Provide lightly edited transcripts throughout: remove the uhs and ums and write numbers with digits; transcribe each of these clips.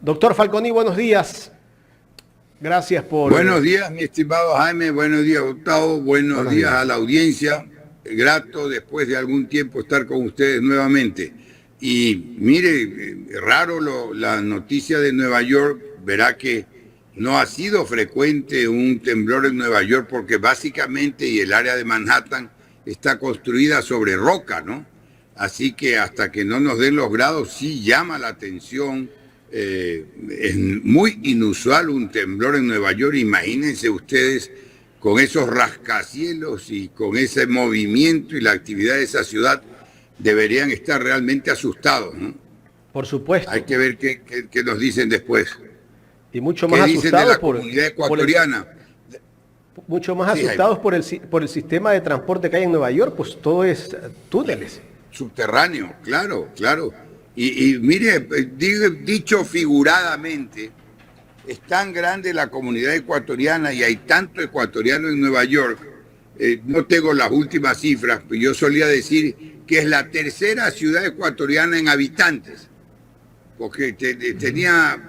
Doctor Falconi, buenos días. Gracias por... Buenos días, mi estimado Jaime. Buenos días, Gustavo. Buenos Buenos días días. a la audiencia. Grato después de algún tiempo estar con ustedes nuevamente. Y mire, raro la noticia de Nueva York. Verá que no ha sido frecuente un temblor en Nueva York porque básicamente y el área de Manhattan está construida sobre roca, ¿no? Así que hasta que no nos den los grados sí llama la atención. Es muy inusual un temblor en Nueva York. Imagínense ustedes con esos rascacielos y con ese movimiento y la actividad de esa ciudad, deberían estar realmente asustados, ¿no? Por Hay supuesto. que ver qué nos dicen después. Y mucho más ¿Qué dicen de asustados la comunidad por el, ecuatoriana? mucho más Sí, Jaime. asustados por el sistema de transporte que hay en Nueva York, pues todo es túneles. Subterráneo, claro, claro. Y mire, dicho figuradamente, es tan grande la comunidad ecuatoriana y hay tanto ecuatoriano en Nueva York. No tengo las últimas cifras, pero yo solía decir que es la tercera ciudad ecuatoriana en habitantes, porque tenía,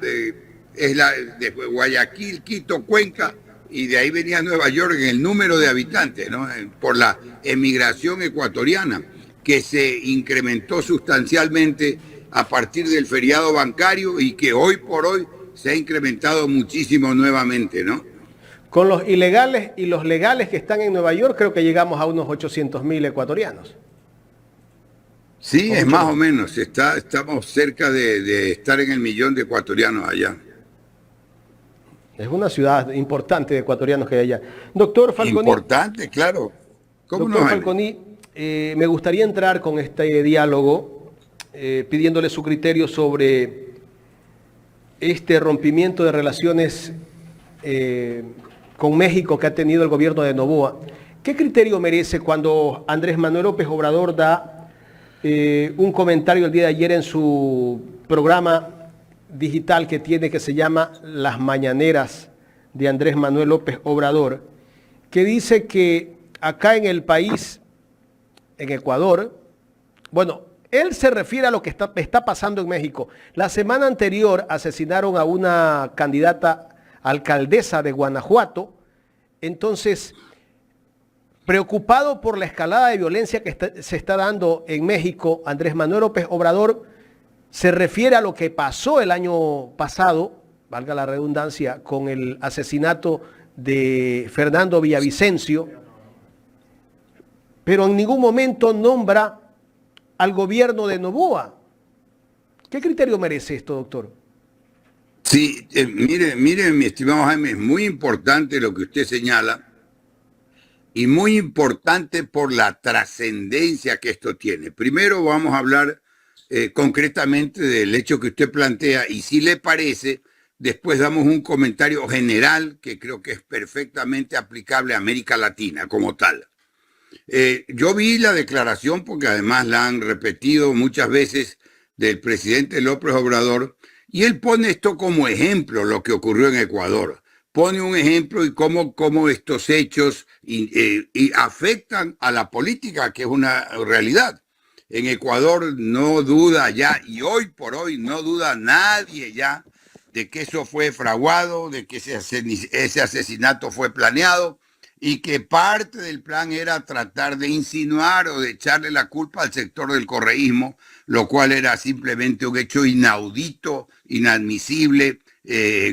es la de Guayaquil, Quito, Cuenca, y de ahí venía Nueva York en el número de habitantes, ¿no? Por la emigración ecuatoriana, que se incrementó sustancialmente a partir del feriado bancario y que hoy por hoy se ha incrementado muchísimo nuevamente, ¿no? Con los ilegales y los legales que están en Nueva York, creo que llegamos a unos 800.000 ecuatorianos, Sí, o es mucho más o menos. menos, estamos cerca de estar en el millón de ecuatorianos allá. Es una ciudad importante de ecuatorianos que hay allá. Doctor Falconi, Importante, claro. ¿Cómo no, Doctor Jaime? Falconi, me gustaría entrar con este diálogo pidiéndole su criterio sobre este rompimiento de relaciones eh, con México que ha tenido el gobierno de Noboa. ¿Qué criterio merece cuando Andrés Manuel López Obrador da un comentario el día de ayer en su programa digital que tiene, que se llama Las Mañaneras de Andrés Manuel López Obrador, que dice que acá en el país, en Ecuador, bueno, él se refiere a lo que está pasando en México. La semana anterior asesinaron a una candidata alcaldesa de Guanajuato. Entonces, preocupado por la escalada de violencia que se está dando en México, Andrés Manuel López Obrador se refiere a lo que pasó el año pasado, valga la redundancia, con el asesinato de Fernando Villavicencio, pero en ningún momento nombra al gobierno de Noboa. ¿Qué criterio merece esto, doctor? Sí, mire, mi estimado Jaime, es muy importante lo que usted señala y muy importante por la trascendencia que esto tiene. Primero vamos a hablar concretamente del hecho que usted plantea y si le parece, después damos un comentario general que creo que es perfectamente aplicable a América Latina como tal. Yo vi la declaración, porque además la han repetido muchas veces, del presidente López Obrador, y él pone esto como ejemplo, lo que ocurrió en Ecuador. Pone un ejemplo y cómo estos hechos y afectan a la política, que es una realidad. En Ecuador no duda ya, y hoy por hoy no duda nadie ya, de que eso fue fraguado, de que ese asesinato fue planeado y que parte del plan era tratar de insinuar o de echarle la culpa al sector del correísmo, lo cual era simplemente un hecho inaudito, inadmisible,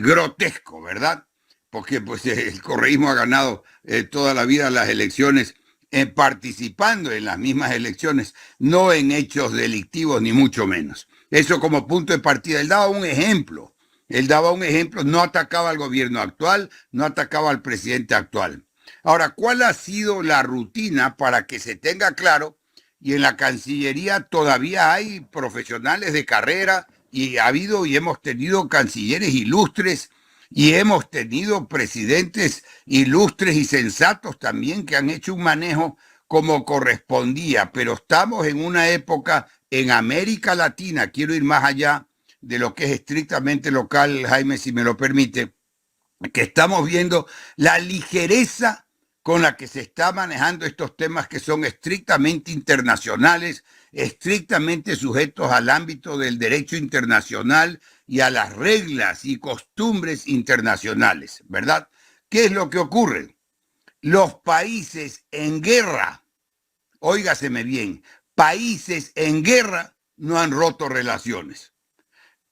grotesco, ¿verdad? Porque pues, el correísmo ha ganado toda la vida las elecciones, participando en las mismas elecciones, no en hechos delictivos ni mucho menos. Eso como punto de partida. Él daba un ejemplo, no atacaba al gobierno actual, no atacaba al presidente actual. Ahora, ¿cuál ha sido la rutina para que se tenga claro? Y en la Cancillería todavía hay profesionales de carrera y ha habido y hemos tenido cancilleres ilustres y hemos tenido presidentes ilustres y sensatos también que han hecho un manejo como correspondía, pero estamos en una época en América Latina, quiero ir más allá de lo que es estrictamente local, Jaime, si me lo permite, que estamos viendo la ligereza con la que se está manejando estos temas que son estrictamente internacionales estrictamente sujetos al ámbito del derecho internacional y a las reglas y costumbres internacionales, ¿verdad? ¿Qué es lo que ocurre? Los países en guerra, óigaseme bien, países en guerra no han roto relaciones.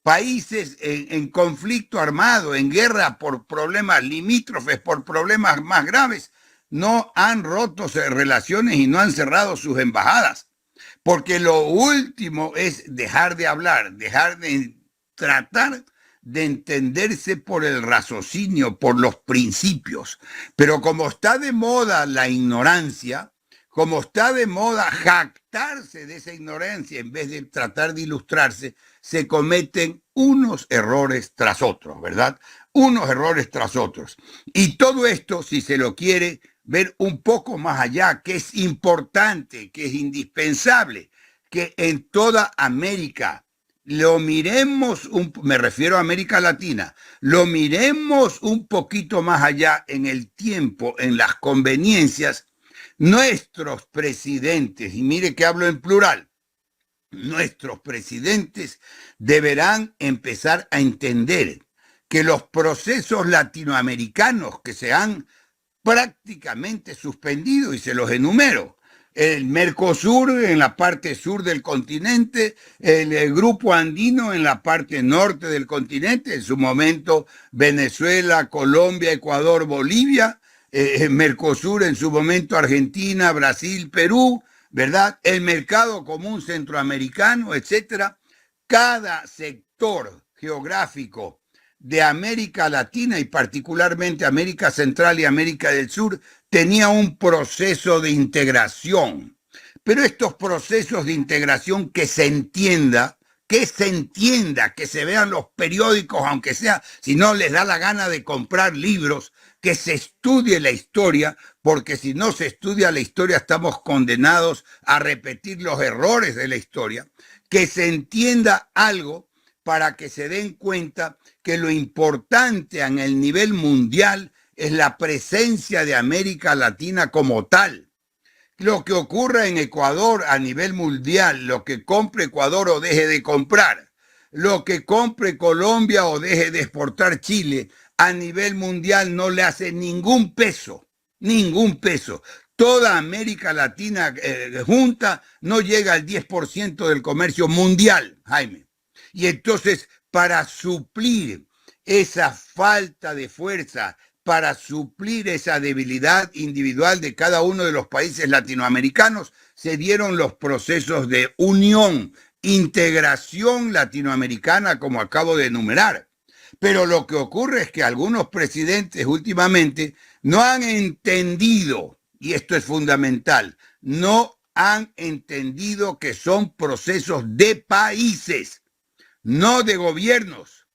Países en conflicto armado, en guerra por problemas limítrofes, por problemas más graves, no han roto relaciones y no han cerrado sus embajadas. Porque lo último es dejar de hablar, dejar de tratar de entenderse por el raciocinio, por los principios. Pero como está de moda la ignorancia, como está de moda jactarse de esa ignorancia en vez de tratar de ilustrarse, se cometen unos errores tras otros, ¿verdad? Unos errores tras otros. Y todo esto, si se lo quiere ver un poco más allá, que es importante, que es indispensable, que en toda América lo miremos, me refiero a América Latina, lo miremos un poquito más allá en el tiempo, en las conveniencias. Nuestros presidentes, y mire que hablo en plural, nuestros presidentes deberán empezar a entender que los procesos latinoamericanos que se han prácticamente suspendido, y se los enumero: el Mercosur en la parte sur del continente, el Grupo Andino en la parte norte del continente, en su momento Venezuela, Colombia, Ecuador, Bolivia, Mercosur en su momento Argentina, Brasil, Perú, ¿verdad? El mercado común centroamericano, etcétera. Cada sector geográfico de América Latina y particularmente América Central y América del Sur tenía un proceso de integración. Pero estos procesos de integración, que se entienda, que se vean los periódicos, aunque sea, si no les da la gana de comprar libros, que se estudie la historia, porque si no se estudia la historia estamos condenados a repetir los errores de la historia, que se entienda algo para que se den cuenta que lo importante en el nivel mundial es la presencia de América Latina como tal. Lo que ocurra en Ecuador a nivel mundial, lo que compre Ecuador o deje de comprar, lo que compre Colombia o deje de exportar Chile, a nivel mundial no le hace ningún peso, ningún peso. Toda América Latina junta no llega al 10% del comercio mundial, Jaime. Y entonces, para suplir esa falta de fuerza, para suplir esa debilidad individual de cada uno de los países latinoamericanos, se dieron los procesos de unión, integración latinoamericana, como acabo de enumerar. Pero lo que ocurre es que algunos presidentes últimamente no han entendido, y esto es fundamental, no han entendido que son procesos de países, no de gobiernos.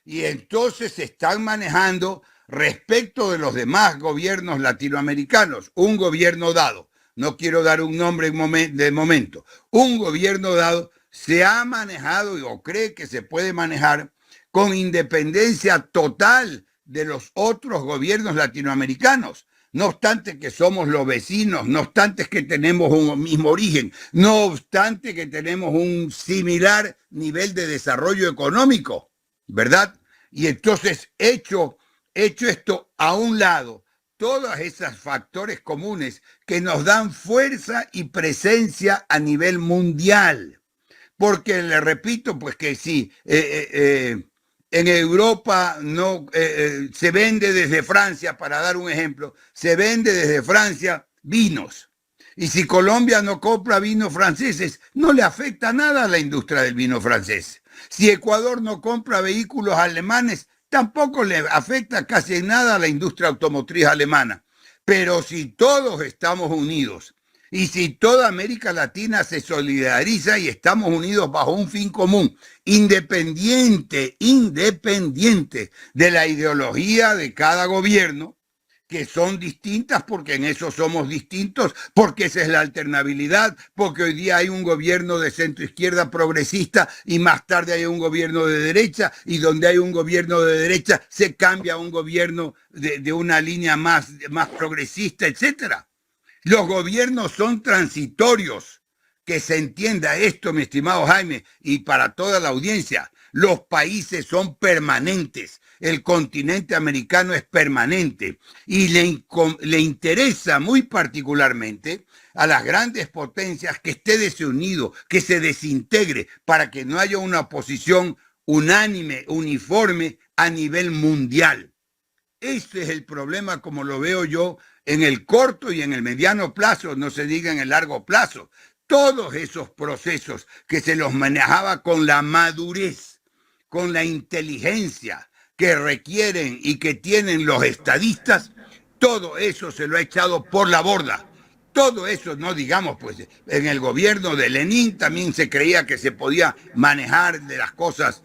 Y entonces se están manejando respecto de los demás gobiernos latinoamericanos. Un gobierno dado, no quiero dar un nombre de momento, un gobierno dado se ha manejado o cree que se puede manejar con independencia total de los otros gobiernos latinoamericanos. No obstante que somos los vecinos, no obstante que tenemos un mismo origen, no obstante que tenemos un similar nivel de desarrollo económico, ¿verdad? Y entonces, hecho esto a un lado, todos esos factores comunes que nos dan fuerza y presencia a nivel mundial. Porque le repito, pues que sí, en Europa no se vende desde Francia, para dar un ejemplo, se vende desde Francia vinos. Y si Colombia no compra vinos franceses, no le afecta nada a la industria del vino francés. Si Ecuador no compra vehículos alemanes, tampoco le afecta casi nada a la industria automotriz alemana. Pero si todos estamos unidos y si toda América Latina se solidariza y estamos unidos bajo un fin común, independiente de la ideología de cada gobierno, que son distintas porque en eso somos distintos, porque esa es la alternabilidad, porque hoy día hay un gobierno de centro izquierda progresista y más tarde hay un gobierno de derecha, y donde hay un gobierno de derecha se cambia a un gobierno de una línea más progresista, etcétera. Los gobiernos son transitorios, que se entienda esto, mi estimado Jaime, y para toda la audiencia. Los países son permanentes. El continente americano es permanente y le interesa muy particularmente a las grandes potencias que esté desunido, que se desintegre para que no haya una posición unánime, uniforme a nivel mundial. Ese es el problema como lo veo yo en el corto y en el mediano plazo, no se diga en el largo plazo. Todos esos procesos que se los manejaba con la madurez, con la inteligencia que requieren y que tienen los estadistas, todo eso se lo ha echado por la borda. Todo eso, no digamos, pues en el gobierno de Lenin también se creía que se podía manejar de las cosas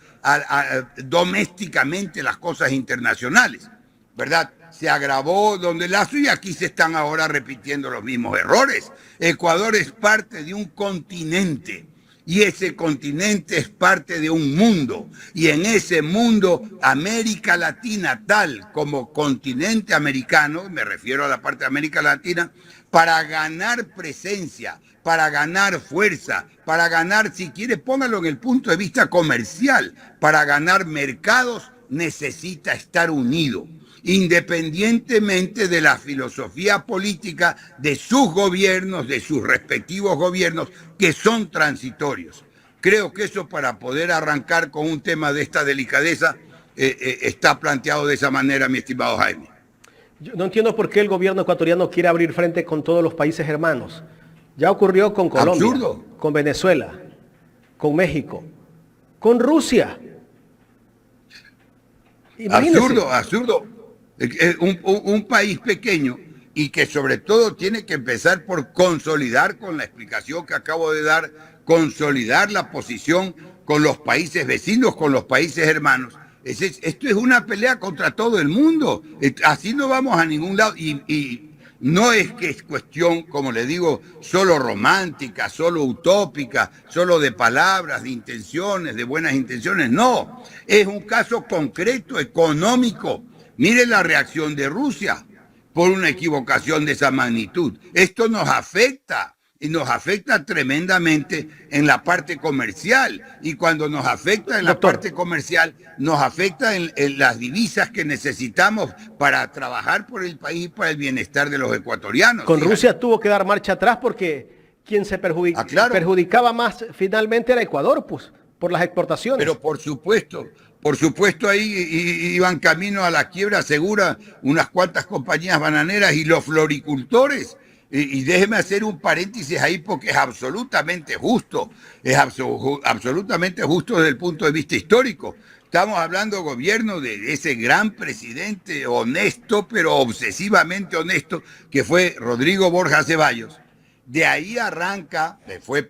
domésticamente, las cosas internacionales, ¿verdad? Se agravó donde Lazo y aquí se están ahora repitiendo los mismos errores. Ecuador es parte de un continente y ese continente es parte de un mundo. Y en ese mundo, América Latina, tal como continente americano, me refiero a la parte de América Latina, para ganar presencia, para ganar fuerza, para ganar, si quiere, póngalo en el punto de vista comercial, para ganar mercados necesita estar unido, independientemente de la filosofía política de sus gobiernos, de sus respectivos gobiernos, que son transitorios. Creo que eso, para poder arrancar con un tema de esta delicadeza, está planteado de esa manera, mi estimado Jaime. Yo no entiendo por qué el gobierno ecuatoriano quiere abrir frente con todos los países hermanos. Ya ocurrió con Colombia, absurdo, con Venezuela, con México, con Rusia. Imagínese. Absurdo. Un país pequeño y que sobre todo tiene que empezar por consolidar, con la explicación que acabo de dar, consolidar la posición con los países vecinos, con los países hermanos. Esto es una pelea contra todo el mundo. Así no vamos a ningún lado. Y no es que es cuestión, como le digo, solo romántica, solo utópica, solo de palabras, de intenciones, de buenas intenciones. No, es un caso concreto, económico. Mire la reacción de Rusia por una equivocación de esa magnitud. Esto nos afecta. Y nos afecta tremendamente en la parte comercial. Y cuando nos afecta en la parte comercial, nos afecta en las divisas que necesitamos para trabajar por el país y para el bienestar de los ecuatorianos. Con Rusia tuvo que dar marcha atrás porque quien se perjudicaba más finalmente era Ecuador, pues, por las exportaciones. Pero por supuesto ahí iban camino a la quiebra segura unas cuantas compañías bananeras y los floricultores. Y déjeme hacer un paréntesis ahí porque es absolutamente justo, absolutamente justo desde el punto de vista histórico. Estamos hablando, gobierno, de ese gran presidente honesto, pero obsesivamente honesto, que fue Rodrigo Borja Ceballos. De ahí arranca, fue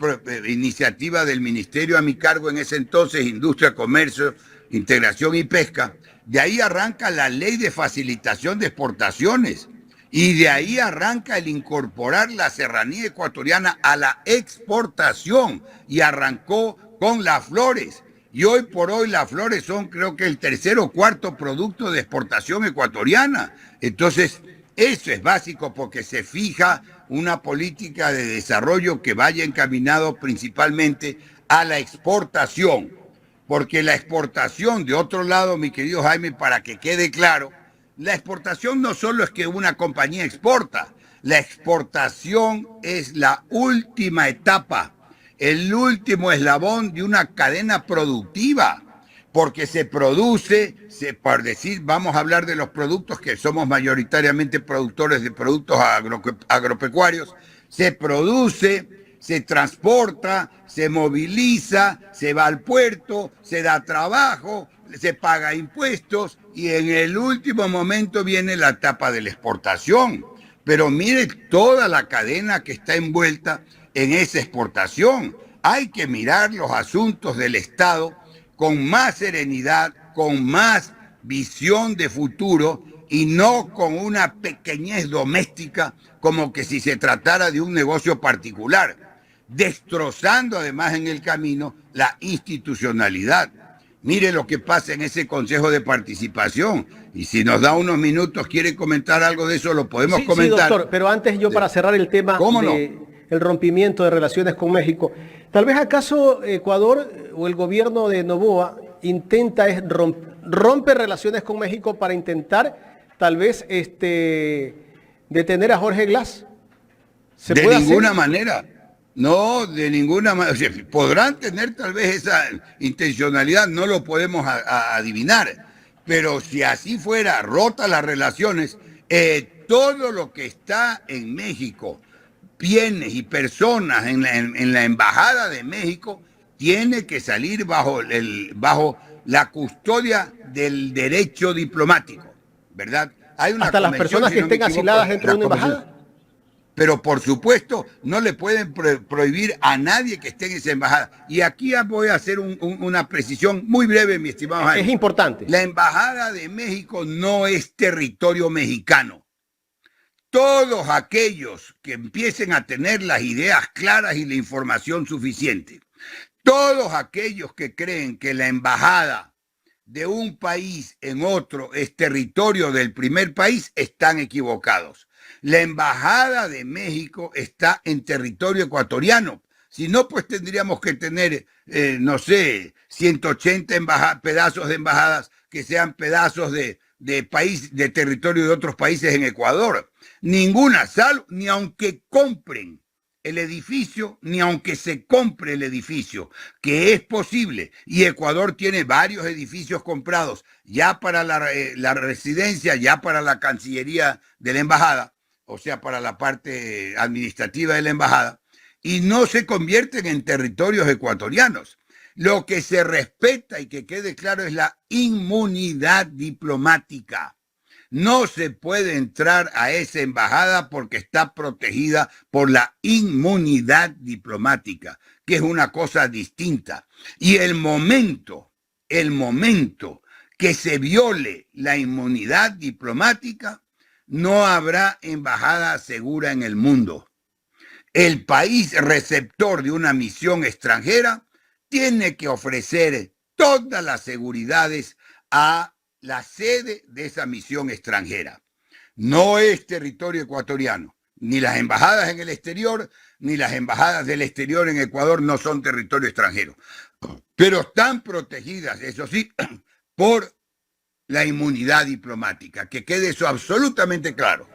iniciativa del ministerio a mi cargo en ese entonces, Industria, Comercio, Integración y Pesca. De ahí arranca la ley de facilitación de exportaciones. Y de ahí arranca el incorporar la serranía ecuatoriana a la exportación y arrancó con las flores. Y hoy por hoy las flores son, creo que, el tercer o cuarto producto de exportación ecuatoriana. Entonces, eso es básico porque se fija una política de desarrollo que vaya encaminado principalmente a la exportación. Porque la exportación, de otro lado, mi querido Jaime, para que quede claro, la exportación no solo es que una compañía exporta, la exportación es la última etapa, el último eslabón de una cadena productiva, porque se produce, por decir, vamos a hablar de los productos que somos mayoritariamente productores de productos agropecuarios, se produce, se transporta, se moviliza, se va al puerto, se da trabajo, se paga impuestos y en el último momento viene la etapa de la exportación. Pero mire toda la cadena que está envuelta en esa exportación. Hay que mirar los asuntos del Estado con más serenidad, con más visión de futuro y no con una pequeñez doméstica como que si se tratara de un negocio particular, destrozando además en el camino la institucionalidad. Mire lo que pasa en ese Consejo de Participación. Y si nos da unos minutos, quiere comentar algo de eso, lo podemos comentar. Sí, doctor, pero antes yo para cerrar el tema el rompimiento de relaciones con México. Tal vez acaso Ecuador o el gobierno de Noboa intenta romper relaciones con México para intentar tal vez detener a Jorge Glass. ¿Se de puede ninguna hacer? manera. No, de ninguna manera. O sea, podrán tener tal vez esa intencionalidad, no lo podemos adivinar. Pero si así fuera, rotas las relaciones, todo lo que está en México, bienes y personas en la Embajada de México, tiene que salir bajo la custodia del derecho diplomático, ¿verdad? Hay una Hasta las convención, personas si que no me estén equivoco, asiladas dentro la de una convención. embajada. Pero por supuesto, no le pueden prohibir a nadie que esté en esa embajada. Y aquí voy a hacer una precisión muy breve, mi estimado Es Jaime. importante. La Embajada de México no es territorio mexicano. Todos aquellos que empiecen a tener las ideas claras y la información suficiente, todos aquellos que creen que la embajada de un país en otro es territorio del primer país, están equivocados. La Embajada de México está en territorio ecuatoriano. Si no, pues tendríamos que tener, no sé, 180 pedazos de embajadas que sean pedazos de país, de territorio de otros países en Ecuador. Ninguna, ni aunque compren el edificio, ni aunque se compre el edificio, que es posible. Y Ecuador tiene varios edificios comprados, ya para la residencia, ya para la Cancillería de la Embajada, o sea, para la parte administrativa de la Embajada, y no se convierten en territorios ecuatorianos. Lo que se respeta y que quede claro es la inmunidad diplomática. No se puede entrar a esa embajada porque está protegida por la inmunidad diplomática, que es una cosa distinta. Y el momento que se viole la inmunidad diplomática, no habrá embajada segura en el mundo. El país receptor de una misión extranjera tiene que ofrecer todas las seguridades a la sede de esa misión extranjera. No es territorio ecuatoriano. Ni las embajadas en el exterior, ni las embajadas del exterior en Ecuador no son territorio extranjero. Pero están protegidas, eso sí, por la inmunidad diplomática. Que quede eso absolutamente claro.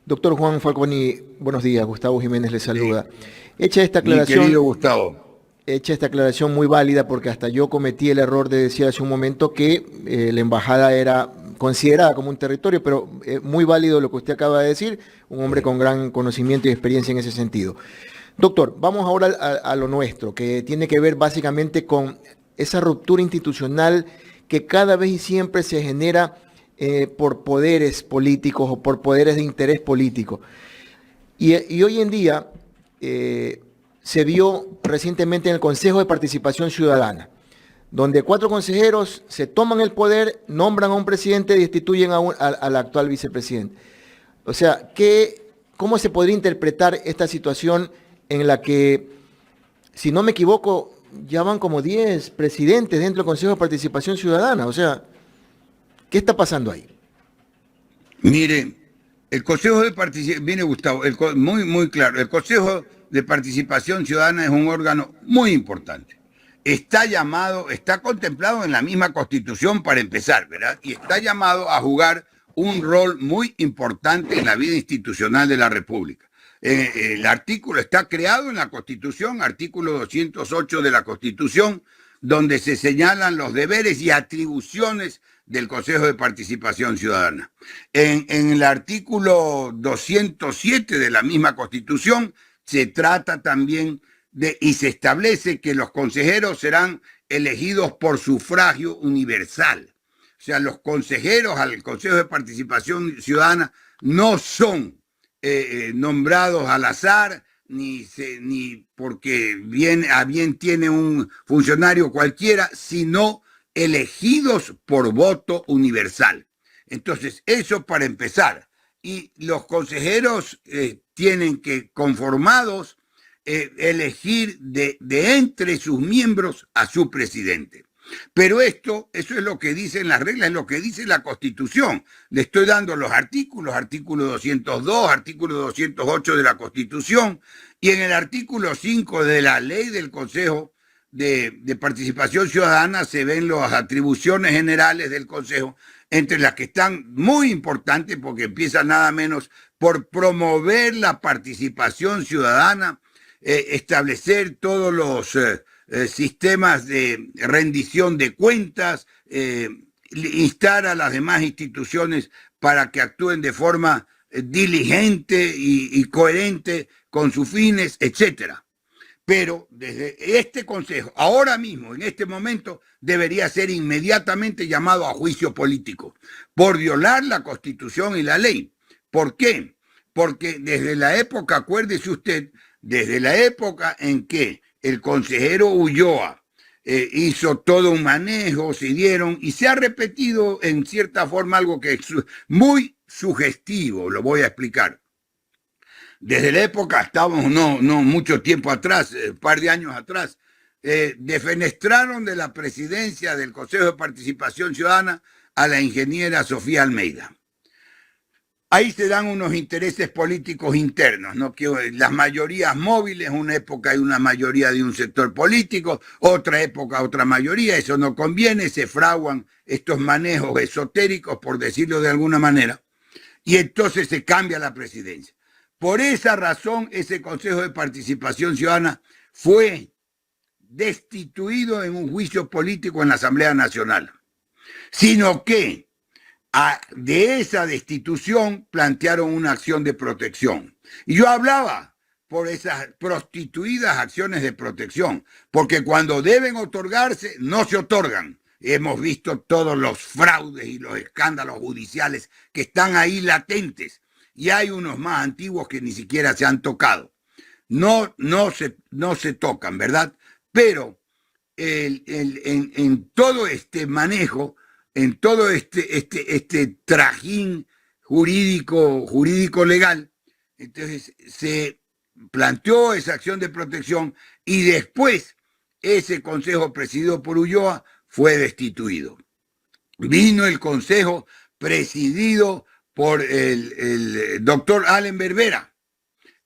Doctor Juan Falconi, buenos días. Gustavo Jiménez le saluda. Hecha esta Mi querido aclaración, Gustavo. muy válida, porque hasta yo cometí el error de decir hace un momento que la embajada era considerada como un territorio, pero muy válido lo que usted acaba de decir, un hombre con gran conocimiento y experiencia en ese sentido. Doctor, vamos ahora a lo nuestro, que tiene que ver básicamente con esa ruptura institucional que cada vez y siempre se genera por poderes políticos o por poderes de interés político. Y hoy en día se vio recientemente en el Consejo de Participación Ciudadana, donde 4 consejeros se toman el poder, nombran a un presidente y destituyen al actual vicepresidente. O sea, ¿cómo se podría interpretar esta situación en la que, si no me equivoco, ya van como 10 presidentes dentro del Consejo de Participación Ciudadana? O sea, ¿qué está pasando ahí? Mire, el Consejo de Participación, viene Gustavo, muy claro, el Consejo de Participación Ciudadana es un órgano muy importante. Está contemplado en la misma Constitución para empezar, ¿verdad? Y está llamado a jugar un rol muy importante en la vida institucional de la República. El artículo está creado en la Constitución, artículo 208 de la Constitución, donde se señalan los deberes y atribuciones del Consejo de Participación Ciudadana. En el artículo 207 de la misma Constitución se trata también y se establece que los consejeros serán elegidos por sufragio universal. O sea, los consejeros al Consejo de Participación Ciudadana no son nombrados al azar, ni porque a bien tiene un funcionario cualquiera, sino elegidos por voto universal. Entonces, eso para empezar. Y los consejeros tienen que, conformados, elegir de entre sus miembros a su presidente. Pero eso es lo que dicen las reglas, es lo que dice la Constitución. Le estoy dando los artículos, artículo 202, artículo 208 de la Constitución, y en el artículo 5 de la ley del Consejo de Participación Ciudadana se ven las atribuciones generales del Consejo, entre las que están muy importantes porque empiezan nada menos por promover la participación ciudadana, establecer todos los sistemas de rendición de cuentas, instar a las demás instituciones para que actúen de forma diligente y coherente con sus fines, etcétera. Pero desde este Consejo, ahora mismo, en este momento, debería ser inmediatamente llamado a juicio político por violar la Constitución y la ley. ¿Por qué? Porque desde la época, acuérdese usted, desde la época en que el consejero Ulloa hizo todo un manejo, se dieron, y se ha repetido en cierta forma algo que es muy sugestivo, lo voy a explicar. Desde la época, estábamos no mucho tiempo atrás, un par de años atrás, defenestraron de la presidencia del Consejo de Participación Ciudadana a la ingeniera Sofía Almeida. Ahí se dan unos intereses políticos internos, ¿no? Que las mayorías móviles, una época hay una mayoría de un sector político, otra época otra mayoría, eso no conviene, se fraguan estos manejos esotéricos, por decirlo de alguna manera, y entonces se cambia la presidencia. Por esa razón, ese Consejo de Participación Ciudadana fue destituido en un juicio político en la Asamblea Nacional, sino que de esa destitución plantearon una acción de protección. Y yo hablaba por esas prostituidas acciones de protección, porque cuando deben otorgarse, no se otorgan. Hemos visto todos los fraudes y los escándalos judiciales que están ahí latentes, y hay unos más antiguos que ni siquiera se han tocado. No se tocan, ¿verdad? Pero en todo este manejo, en todo este trajín jurídico legal, entonces se planteó esa acción de protección y después ese consejo presidido por Ulloa fue destituido. Vino el consejo presidido por el doctor Allen Berbera.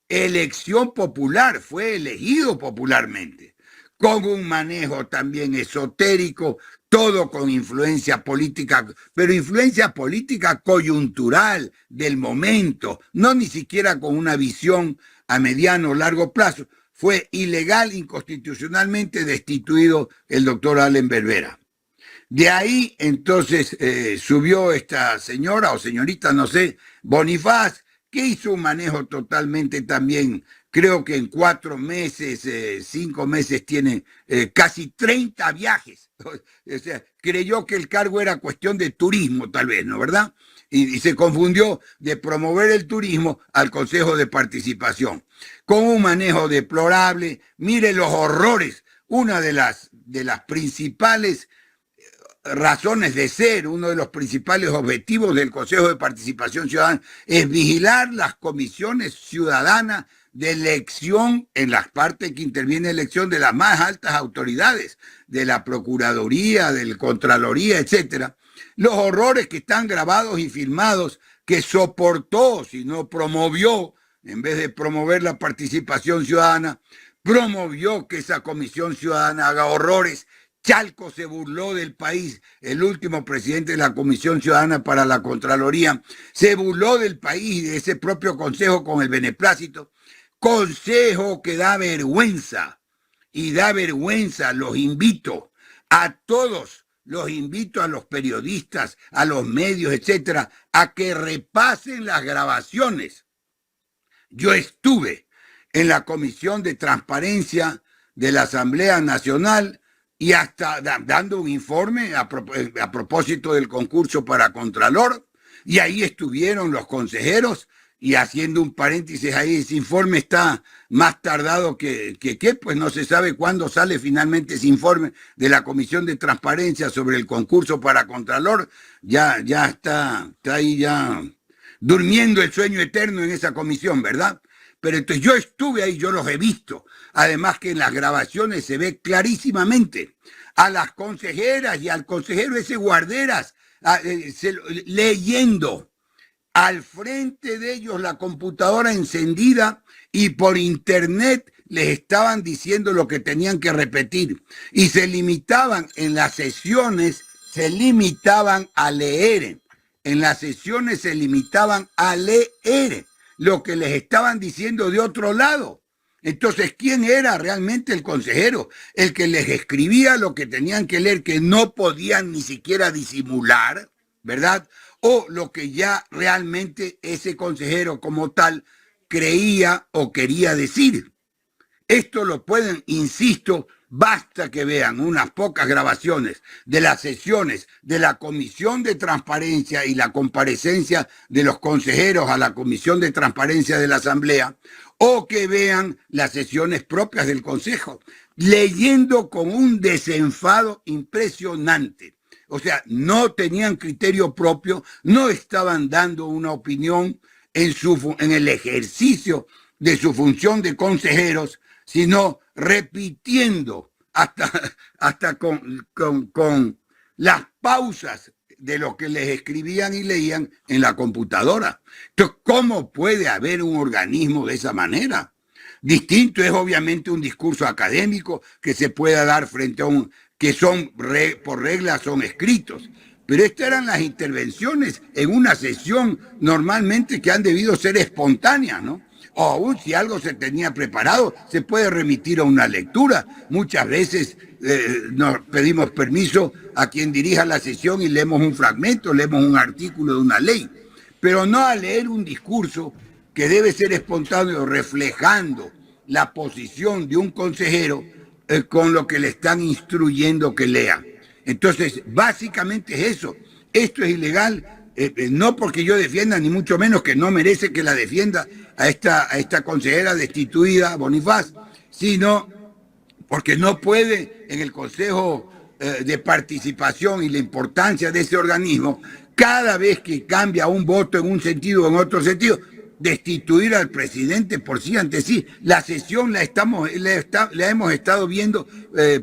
Elección popular, fue elegido popularmente, con un manejo también esotérico, todo con influencia política, pero influencia política coyuntural del momento, no ni siquiera con una visión a mediano o largo plazo. Fue ilegal, inconstitucionalmente destituido el doctor Allen Berbera. De ahí entonces subió esta señora o señorita, no sé, Bonifaz, que hizo un manejo totalmente también, creo que en 4 meses, 5 meses tiene casi 30 viajes. O sea, creyó que el cargo era cuestión de turismo, tal vez, ¿no? ¿Verdad? Y se confundió de promover el turismo al Consejo de Participación. Con un manejo deplorable, mire los horrores, una de las principales razones de ser, uno de los principales objetivos del Consejo de Participación Ciudadana es vigilar las comisiones ciudadanas de elección en las partes que interviene elección de las más altas autoridades, de la Procuraduría, del Contraloría, etcétera. Los horrores que están grabados y filmados, que soportó, si no promovió, en vez de promover la participación ciudadana, promovió que esa comisión ciudadana haga horrores. Chalco se burló del país, el último presidente de la Comisión Ciudadana para la Contraloría, se burló del país y de ese propio consejo con el beneplácito. Consejo que da vergüenza, y da vergüenza, los invito a todos, los invito a los periodistas, a los medios, etcétera, a que repasen las grabaciones. Yo estuve en la Comisión de Transparencia de la Asamblea Nacional y hasta dando un informe a propósito del concurso para Contralor, y ahí estuvieron los consejeros, y haciendo un paréntesis ahí, ese informe está más tardado que pues no se sabe cuándo sale finalmente ese informe de la Comisión de Transparencia sobre el concurso para Contralor, ya está ahí ya durmiendo el sueño eterno en esa comisión, ¿verdad? Pero entonces yo estuve ahí, yo los he visto. Además que en las grabaciones se ve clarísimamente a las consejeras y al consejero ese Guarderas, leyendo al frente de ellos la computadora encendida y por internet les estaban diciendo lo que tenían que repetir. Y se limitaban en las sesiones, se limitaban a leer. En las sesiones se limitaban a leer lo que les estaban diciendo de otro lado. Entonces, ¿quién era realmente el consejero? El que les escribía lo que tenían que leer, que no podían ni siquiera disimular, ¿verdad? O lo que ya realmente ese consejero como tal creía o quería decir. Esto lo pueden, insisto, basta que vean unas pocas grabaciones de las sesiones de la Comisión de Transparencia y la comparecencia de los consejeros a la Comisión de Transparencia de la Asamblea, o que vean las sesiones propias del Consejo, leyendo con un desenfado impresionante. O sea, no tenían criterio propio, no estaban dando una opinión en el ejercicio de su función de consejeros, sino repitiendo hasta con las pausas de lo que les escribían y leían en la computadora. Entonces, ¿cómo puede haber un organismo de esa manera? Distinto es obviamente un discurso académico que se pueda dar frente a que son por regla son escritos. Pero estas eran las intervenciones en una sesión normalmente que han debido ser espontáneas, ¿no? O aún si algo se tenía preparado, se puede remitir a una lectura. Muchas veces nos pedimos permiso a quien dirija la sesión y leemos un fragmento, leemos un artículo de una ley. Pero no a leer un discurso que debe ser espontáneo, reflejando la posición de un consejero con lo que le están instruyendo que lea. Entonces, básicamente es eso. Esto es ilegal, no porque yo defienda, ni mucho menos que no merece que la defienda a esta consejera destituida, Bonifaz, sino porque no puede en el Consejo de Participación y la importancia de ese organismo, cada vez que cambia un voto en un sentido o en otro sentido, destituir al presidente por sí ante sí. La sesión la hemos estado viendo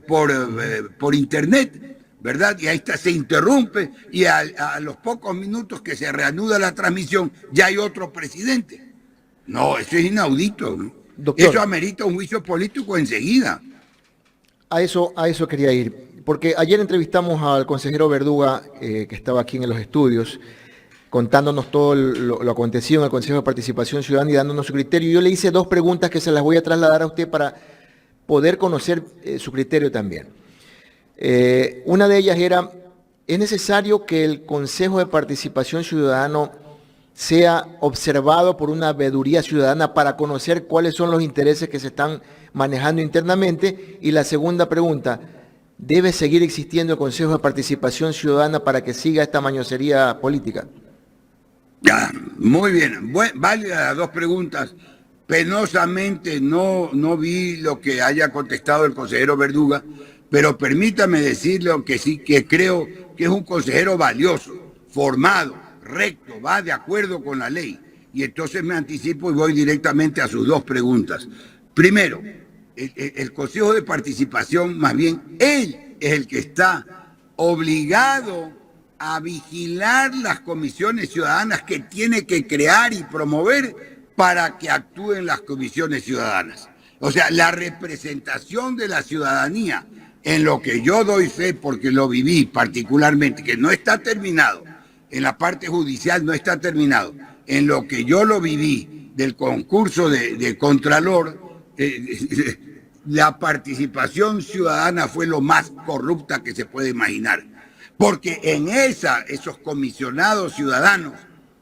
por internet, ¿verdad? Y ahí se interrumpe y a los pocos minutos que se reanuda la transmisión ya hay otro presidente. No, eso es inaudito, ¿no? Doctor, eso amerita un juicio político enseguida. A eso quería ir, porque ayer entrevistamos al consejero Verduga, que estaba aquí en los estudios, contándonos todo lo acontecido en el Consejo de Participación Ciudadana y dándonos su criterio. Yo le hice dos preguntas que se las voy a trasladar a usted para poder conocer su criterio también. Una de ellas era, ¿es necesario que el Consejo de Participación Ciudadana sea observado por una veeduría ciudadana para conocer cuáles son los intereses que se están manejando internamente? Y la segunda pregunta, ¿debe seguir existiendo el Consejo de Participación Ciudadana para que siga esta mañosería política? Ya, muy bien, válidas las dos preguntas. Penosamente no vi lo que haya contestado el consejero Verduga, pero permítame decirle que sí, que creo que es un consejero valioso, formado, recto, va de acuerdo con la ley. Y entonces me anticipo y voy directamente a sus dos preguntas. Primero, el Consejo de Participación, más bien, él es el que está obligado a vigilar las comisiones ciudadanas que tiene que crear y promover para que actúen las comisiones ciudadanas. O sea, la representación de la ciudadanía, en lo que yo doy fe porque lo viví particularmente, que no está terminado, en la parte judicial no está terminado, en lo que yo lo viví del concurso de Contralor, la participación ciudadana fue lo más corrupta que se puede imaginar. Porque en esos comisionados ciudadanos,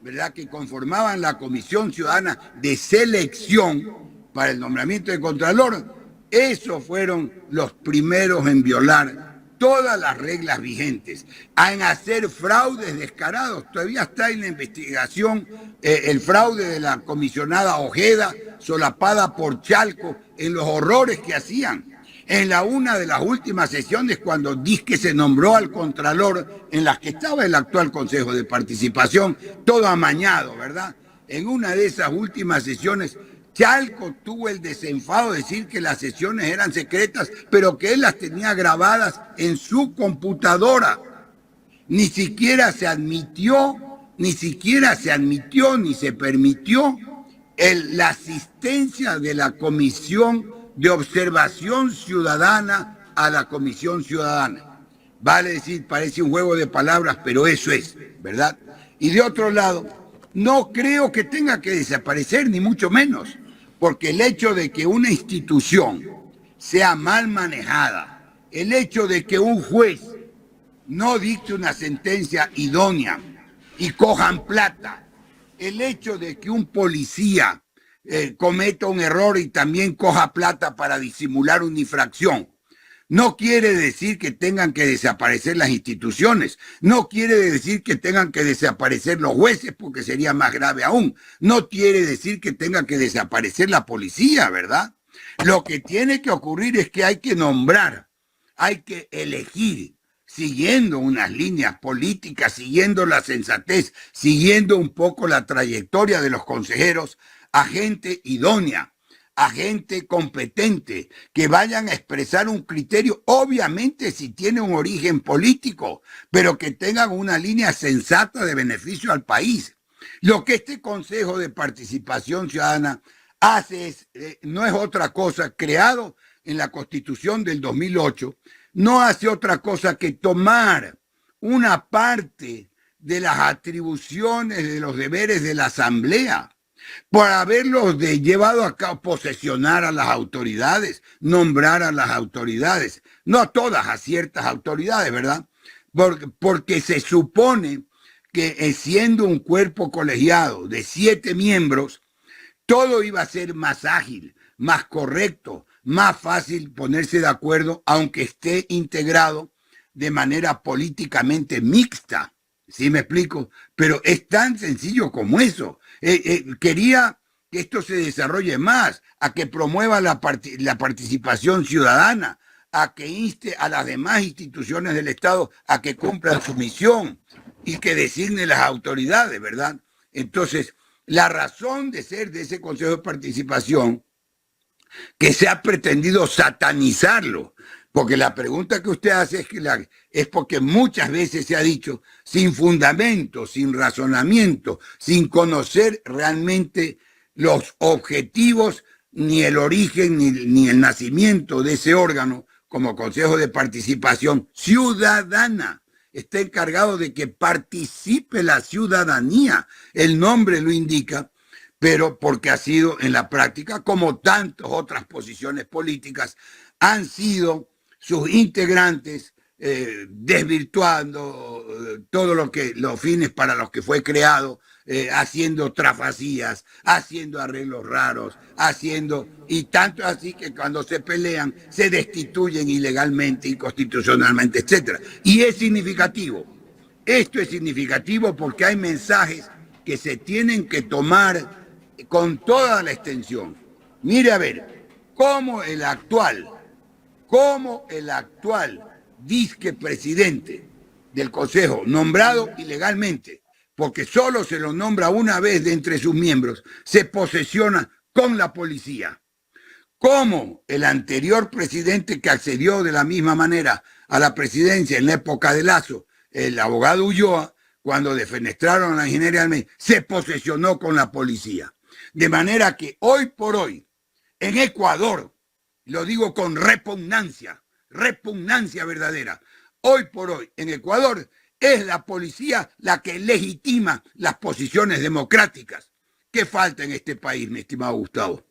¿verdad?, que conformaban la Comisión Ciudadana de Selección para el nombramiento de Contralor, esos fueron los primeros en violar todas las reglas vigentes, en hacer fraudes descarados. Todavía está en la investigación el fraude de la comisionada Ojeda, solapada por Chalco, en los horrores que hacían. En una de las últimas sesiones, cuando dizque se nombró al Contralor, en las que estaba el actual Consejo de Participación, todo amañado, ¿verdad? En una de esas últimas sesiones, Chalco tuvo el desenfado de decir que las sesiones eran secretas, pero que él las tenía grabadas en su computadora. Ni siquiera se admitió, ni se permitió la asistencia de la Comisión de Observación Ciudadana a la Comisión Ciudadana. Vale decir, parece un juego de palabras, pero eso es, ¿verdad? Y de otro lado, no creo que tenga que desaparecer, ni mucho menos, porque el hecho de que una institución sea mal manejada, el hecho de que un juez no dicte una sentencia idónea y cojan plata, el hecho de que un policía cometa un error y también coja plata para disimular una infracción, no quiere decir que tengan que desaparecer las instituciones, no quiere decir que tengan que desaparecer los jueces, porque sería más grave aún, no quiere decir que tenga que desaparecer la policía, ¿verdad? Lo que tiene que ocurrir es que hay que nombrar, hay que elegir, siguiendo unas líneas políticas, siguiendo la sensatez, siguiendo un poco la trayectoria de los consejeros, a gente idónea, a gente competente, que vayan a expresar un criterio, obviamente si tiene un origen político, pero que tengan una línea sensata de beneficio al país. Lo que este Consejo de Participación Ciudadana hace no es otra cosa, creado en la Constitución del 2008, no hace otra cosa que tomar una parte de las atribuciones, de los deberes de la Asamblea, por haberlos llevado a cabo, posesionar a las autoridades, nombrar a las autoridades, no a todas, a ciertas autoridades, ¿verdad? Porque se supone que siendo un cuerpo colegiado de 7 miembros, todo iba a ser más ágil, más correcto, más fácil ponerse de acuerdo, aunque esté integrado de manera políticamente mixta. ¿Sí me explico? Pero es tan sencillo como eso. Quería que esto se desarrolle más, a que promueva la participación ciudadana, a que inste a las demás instituciones del Estado a que cumplan su misión y que designe las autoridades, ¿verdad? Entonces, la razón de ser de ese Consejo de Participación, que se ha pretendido satanizarlo, porque la pregunta que usted hace es porque muchas veces se ha dicho sin fundamento, sin razonamiento, sin conocer realmente los objetivos, ni el origen, ni el nacimiento de ese órgano como Consejo de Participación Ciudadana. Está encargado de que participe la ciudadanía. El nombre lo indica, pero porque ha sido en la práctica, como tantas otras posiciones políticas, han sido sus integrantes desvirtuando todo los fines para los que fue creado, haciendo trafacías, haciendo arreglos raros, y tanto así que cuando se pelean se destituyen ilegalmente, inconstitucionalmente, etc. Y es significativo. Esto es significativo porque hay mensajes que se tienen que tomar con toda la extensión. Mire a ver, cómo el actual disque presidente del Consejo, nombrado ilegalmente, porque solo se lo nombra una vez de entre sus miembros, se posesiona con la policía. Como el anterior presidente que accedió de la misma manera a la presidencia en la época de Lazo, el abogado Ulloa, cuando defenestraron a la ingeniera Almeida, se posesionó con la policía. De manera que hoy por hoy, en Ecuador, lo digo con repugnancia verdadera, hoy por hoy en Ecuador es la policía la que legitima las posiciones democráticas. ¿Qué falta en este país, mi estimado Gustavo?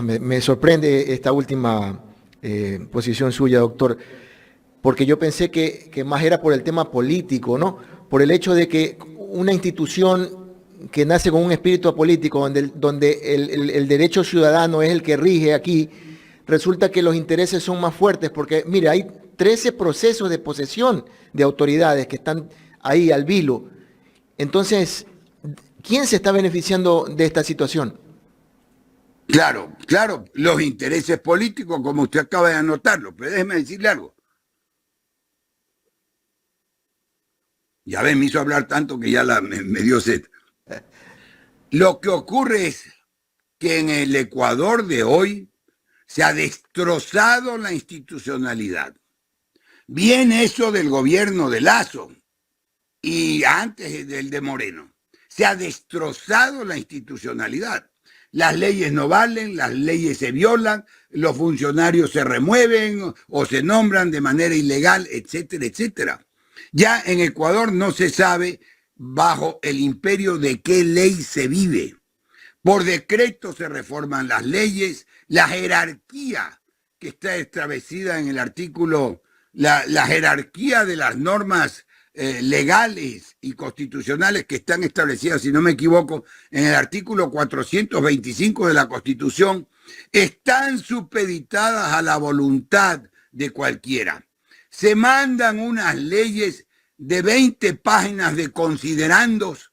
Me sorprende esta última posición suya, doctor, porque yo pensé que más era por el tema político, ¿no? Por el hecho de que una institución que nace con un espíritu político, donde el derecho ciudadano es el que rige aquí, resulta que los intereses son más fuertes, porque, mire, hay 13 procesos de posesión de autoridades que están ahí al vilo. Entonces, ¿quién se está beneficiando de esta situación? Claro, los intereses políticos, como usted acaba de anotarlo, pero déjeme decirle algo. Ya ven, me hizo hablar tanto que ya me dio sed. Lo que ocurre es que en el Ecuador de hoy se ha destrozado la institucionalidad. Viene eso del gobierno de Lazo y antes del de Moreno. Se ha destrozado la institucionalidad. Las leyes no valen, las leyes se violan, los funcionarios se remueven o se nombran de manera ilegal, etcétera, etcétera. Ya en Ecuador no se sabe bajo el imperio de qué ley se vive. Por decreto se reforman las leyes, la jerarquía que está establecida en el artículo, la jerarquía de las normas legales y constitucionales que están establecidas, si no me equivoco, en el artículo 425 de la Constitución, están supeditadas a la voluntad de cualquiera. Se mandan unas leyes de 20 páginas de considerandos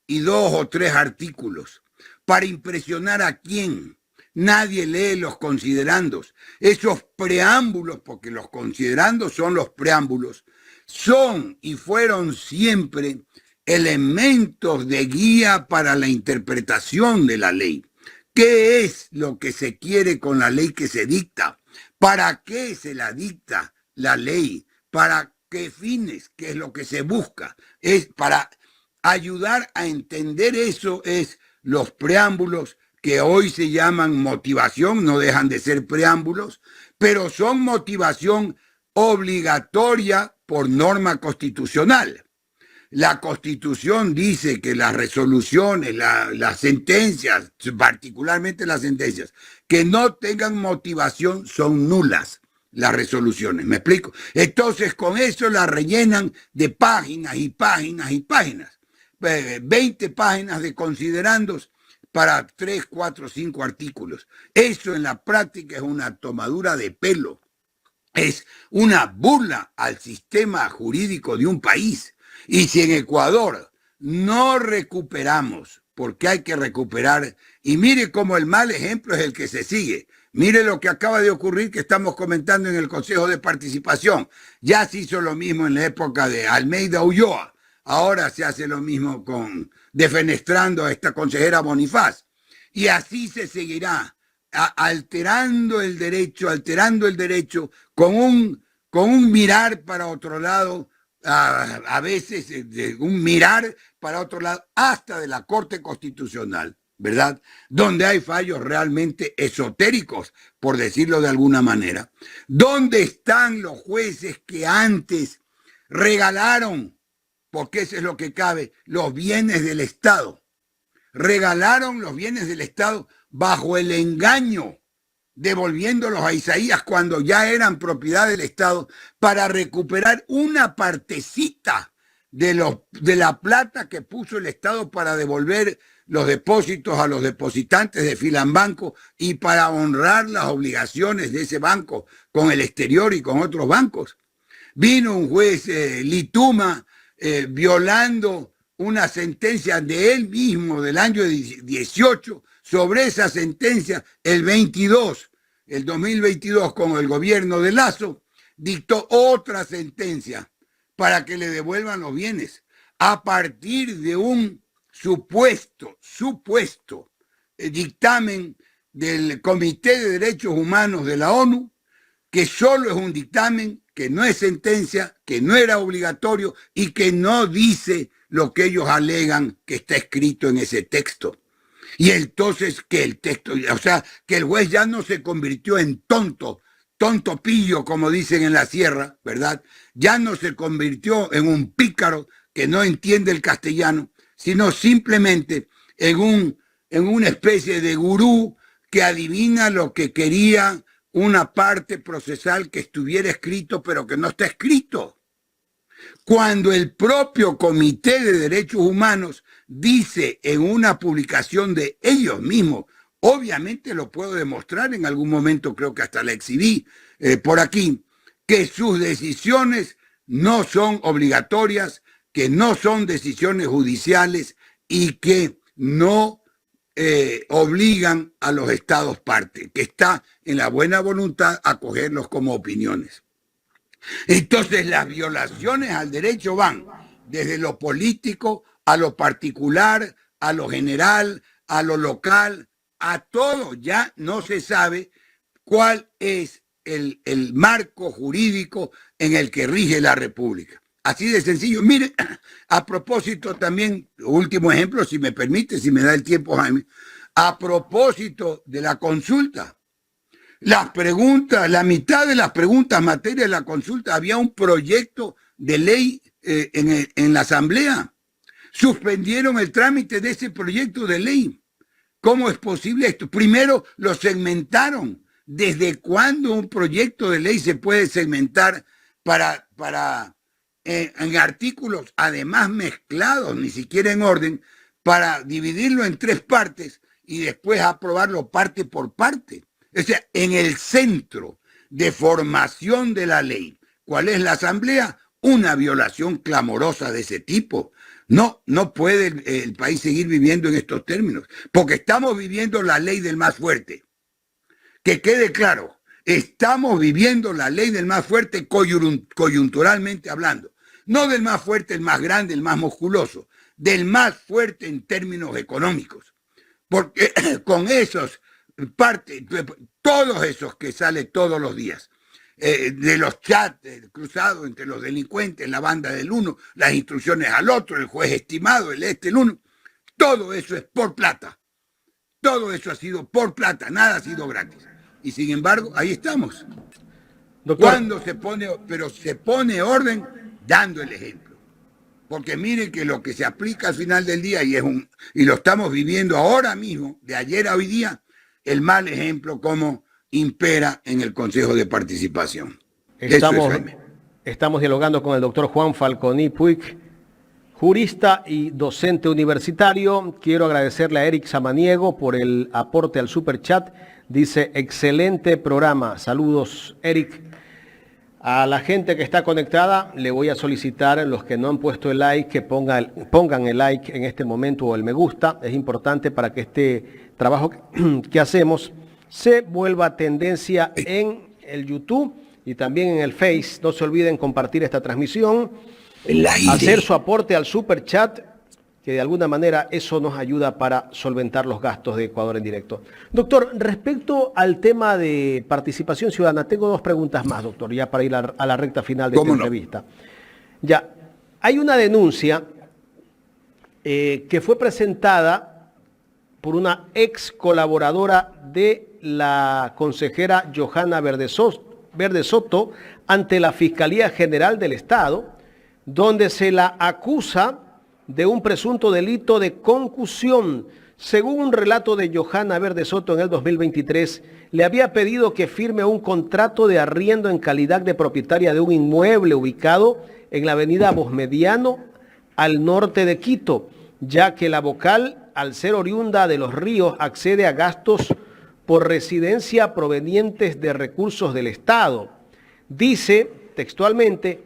y 2 o 3 artículos. ¿Para impresionar a quién? Nadie lee los considerandos. Esos preámbulos, porque los considerandos son los preámbulos, son y fueron siempre elementos de guía para la interpretación de la ley. ¿Qué es lo que se quiere con la ley que se dicta? ¿Para qué se la dicta la ley? ¿Para qué fines? ¿Qué es lo que se busca? Es para ayudar a entender eso, es los preámbulos que hoy se llaman motivación, no dejan de ser preámbulos, pero son motivación obligatoria por norma constitucional. La Constitución dice que las resoluciones, las sentencias, particularmente las sentencias, que no tengan motivación son nulas las resoluciones. ¿Me explico? Entonces con eso la rellenan de páginas y páginas y páginas. 20 páginas de considerandos para 3, 4, 5 artículos. Eso en la práctica es una tomadura de pelo. Es una burla al sistema jurídico de un país. Y si en Ecuador no recuperamos, porque hay que recuperar, y mire cómo el mal ejemplo es el que se sigue. Mire lo que acaba de ocurrir que estamos comentando en el Consejo de Participación. Ya se hizo lo mismo en la época de Almeida Ulloa. Ahora se hace lo mismo defenestrando a esta consejera Bonifaz. Y así se seguirá alterando el derecho con un mirar para otro lado, a veces un mirar para otro lado, hasta de la Corte Constitucional, ¿verdad? Donde hay fallos realmente esotéricos, por decirlo de alguna manera. ¿Dónde están los jueces que antes regalaron, porque eso es lo que cabe, los bienes del Estado? Regalaron los bienes del Estado bajo el engaño, devolviéndolos a Isaías cuando ya eran propiedad del Estado, para recuperar una partecita de la plata que puso el Estado para devolver los depósitos a los depositantes de Filambanco y para honrar las obligaciones de ese banco con el exterior y con otros bancos. Vino un juez Lituma violando una sentencia de él mismo del año 18. Sobre esa sentencia, el 2022, con el gobierno de Lazo, dictó otra sentencia para que le devuelvan los bienes a partir de un supuesto dictamen del Comité de Derechos Humanos de la ONU, que solo es un dictamen, que no es sentencia, que no era obligatorio y que no dice lo que ellos alegan que está escrito en ese texto. Y entonces que el texto, o sea, que el juez ya no se convirtió en tonto pillo, como dicen en la sierra, ¿verdad? Ya no se convirtió en un pícaro que no entiende el castellano, sino simplemente en una especie de gurú que adivina lo que quería una parte procesal que estuviera escrito, pero que no está escrito. Cuando el propio Comité de Derechos Humanos dice en una publicación de ellos mismos, obviamente lo puedo demostrar en algún momento, creo que hasta la exhibí por aquí, que sus decisiones no son obligatorias, que no son decisiones judiciales y que no obligan a los estados parte, que está en la buena voluntad acogerlos como opiniones. Entonces las violaciones al derecho van desde lo político a lo particular, a lo general, a lo local, a todo. Ya no se sabe cuál es el marco jurídico en el que rige la República. Así de sencillo. Mire, a propósito también, último ejemplo, si me permite, si me da el tiempo, Jaime, a propósito de la consulta, las preguntas, la mitad de las preguntas materia de la consulta, había un proyecto de ley en la Asamblea. Suspendieron el trámite de ese proyecto de ley. ¿Cómo es posible esto? Primero lo segmentaron. ¿Desde cuándo un proyecto de ley se puede segmentar en artículos, además mezclados, ni siquiera en orden, para dividirlo en 3 partes y después aprobarlo parte por parte? O sea, en el centro de formación de la ley, ¿cuál es la Asamblea? Una violación clamorosa de ese tipo. No puede el país seguir viviendo en estos términos, porque estamos viviendo la ley del más fuerte. Que quede claro, estamos viviendo la ley del más fuerte coyunturalmente hablando. No del más fuerte, el más grande, el más musculoso, del más fuerte en términos económicos. Porque con esos todos esos que salen todos los días, de los chats cruzados entre los delincuentes, la banda del uno, las instrucciones al otro, el juez estimado, el uno, todo eso es por plata. Todo eso ha sido por plata, nada ha sido gratis. Y sin embargo, ahí estamos. Doctor. Cuando se pone orden dando el ejemplo. Porque miren que lo que se aplica al final del día, y lo estamos viviendo ahora mismo, de ayer a hoy día, el mal ejemplo como impera en el Consejo de Participación. Estamos dialogando con el doctor Juan Falconi Puig, jurista y docente universitario. Quiero agradecerle a Eric Samaniego por el aporte al superchat. Dice, excelente programa. Saludos, Eric. A la gente que está conectada, le voy a solicitar, los que no han puesto el like, que pongan el like en este momento o el me gusta. Es importante para que este trabajo que hacemos se vuelva tendencia en el YouTube y también en el Face. No se olviden compartir esta transmisión, hacer su aporte al super chat, que de alguna manera eso nos ayuda para solventar los gastos de Ecuador en directo. Doctor, respecto al tema de participación ciudadana, tengo 2 preguntas más, doctor, ya para ir a la recta final de esta entrevista. Ya, hay una denuncia que fue presentada por una ex colaboradora de la consejera Johanna Verde Soto ante la Fiscalía General del Estado, donde se la acusa de un presunto delito de concusión. Según un relato de Johanna Verde Soto en el 2023, le había pedido que firme un contrato de arriendo en calidad de propietaria de un inmueble ubicado en la avenida Bosmediano, al norte de Quito, ya que la vocal, al ser oriunda de Los Ríos, accede a gastos por residencia provenientes de recursos del Estado. Dice textualmente,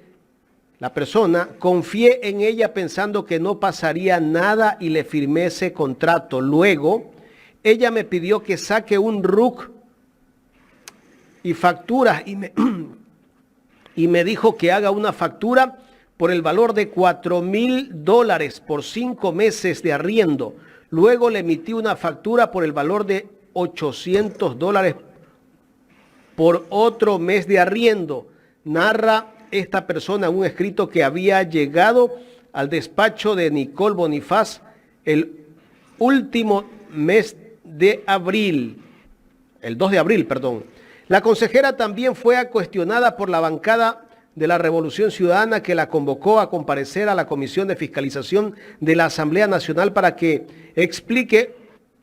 la persona, confié en ella pensando que no pasaría nada y le firmé ese contrato. Luego, ella me pidió que saque un RUC y facturas y me dijo que haga una factura por el valor de $4,000 por 5 meses de arriendo. Luego le emití una factura por el valor de $800 por otro mes de arriendo. Narra esta persona un escrito que había llegado al despacho de Nicole Bonifaz el último mes de abril, el 2 de abril, perdón. La consejera también fue cuestionada por la bancada de la Revolución Ciudadana, que la convocó a comparecer a la Comisión de Fiscalización de la Asamblea Nacional para que explique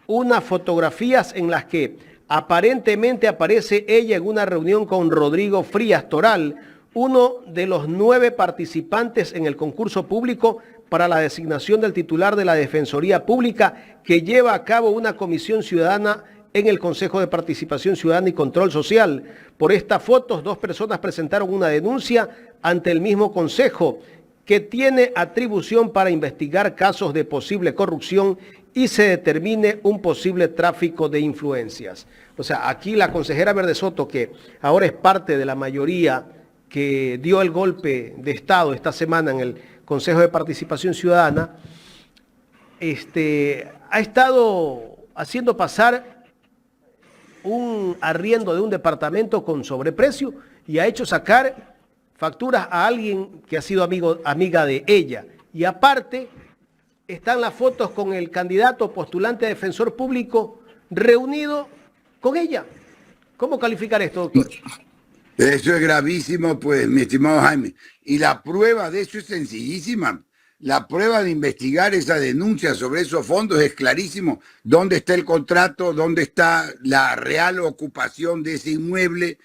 unas fotografías en las que aparentemente aparece ella en una reunión con Rodrigo Frías Toral, uno de los 9 participantes en el concurso público para la designación del titular de la Defensoría Pública, que lleva a cabo una comisión ciudadana en el Consejo de Participación Ciudadana y Control Social. Por estas fotos, 2 personas presentaron una denuncia ante el mismo Consejo, que tiene atribución para investigar casos de posible corrupción y se determine un posible tráfico de influencias. O sea, aquí la consejera Verde Soto, que ahora es parte de la mayoría que dio el golpe de Estado esta semana en el Consejo de Participación Ciudadana, ha estado haciendo pasar un arriendo de un departamento con sobreprecio y ha hecho sacar facturas a alguien que ha sido amiga de ella. Y aparte, están las fotos con el candidato postulante a defensor público reunido con ella. ¿Cómo calificar esto, doctor? Eso es gravísimo, pues, mi estimado Jaime. Y la prueba de eso es sencillísima. La prueba de investigar esa denuncia sobre esos fondos es clarísimo. ¿Dónde está el contrato? ¿Dónde está la real ocupación de ese inmueble?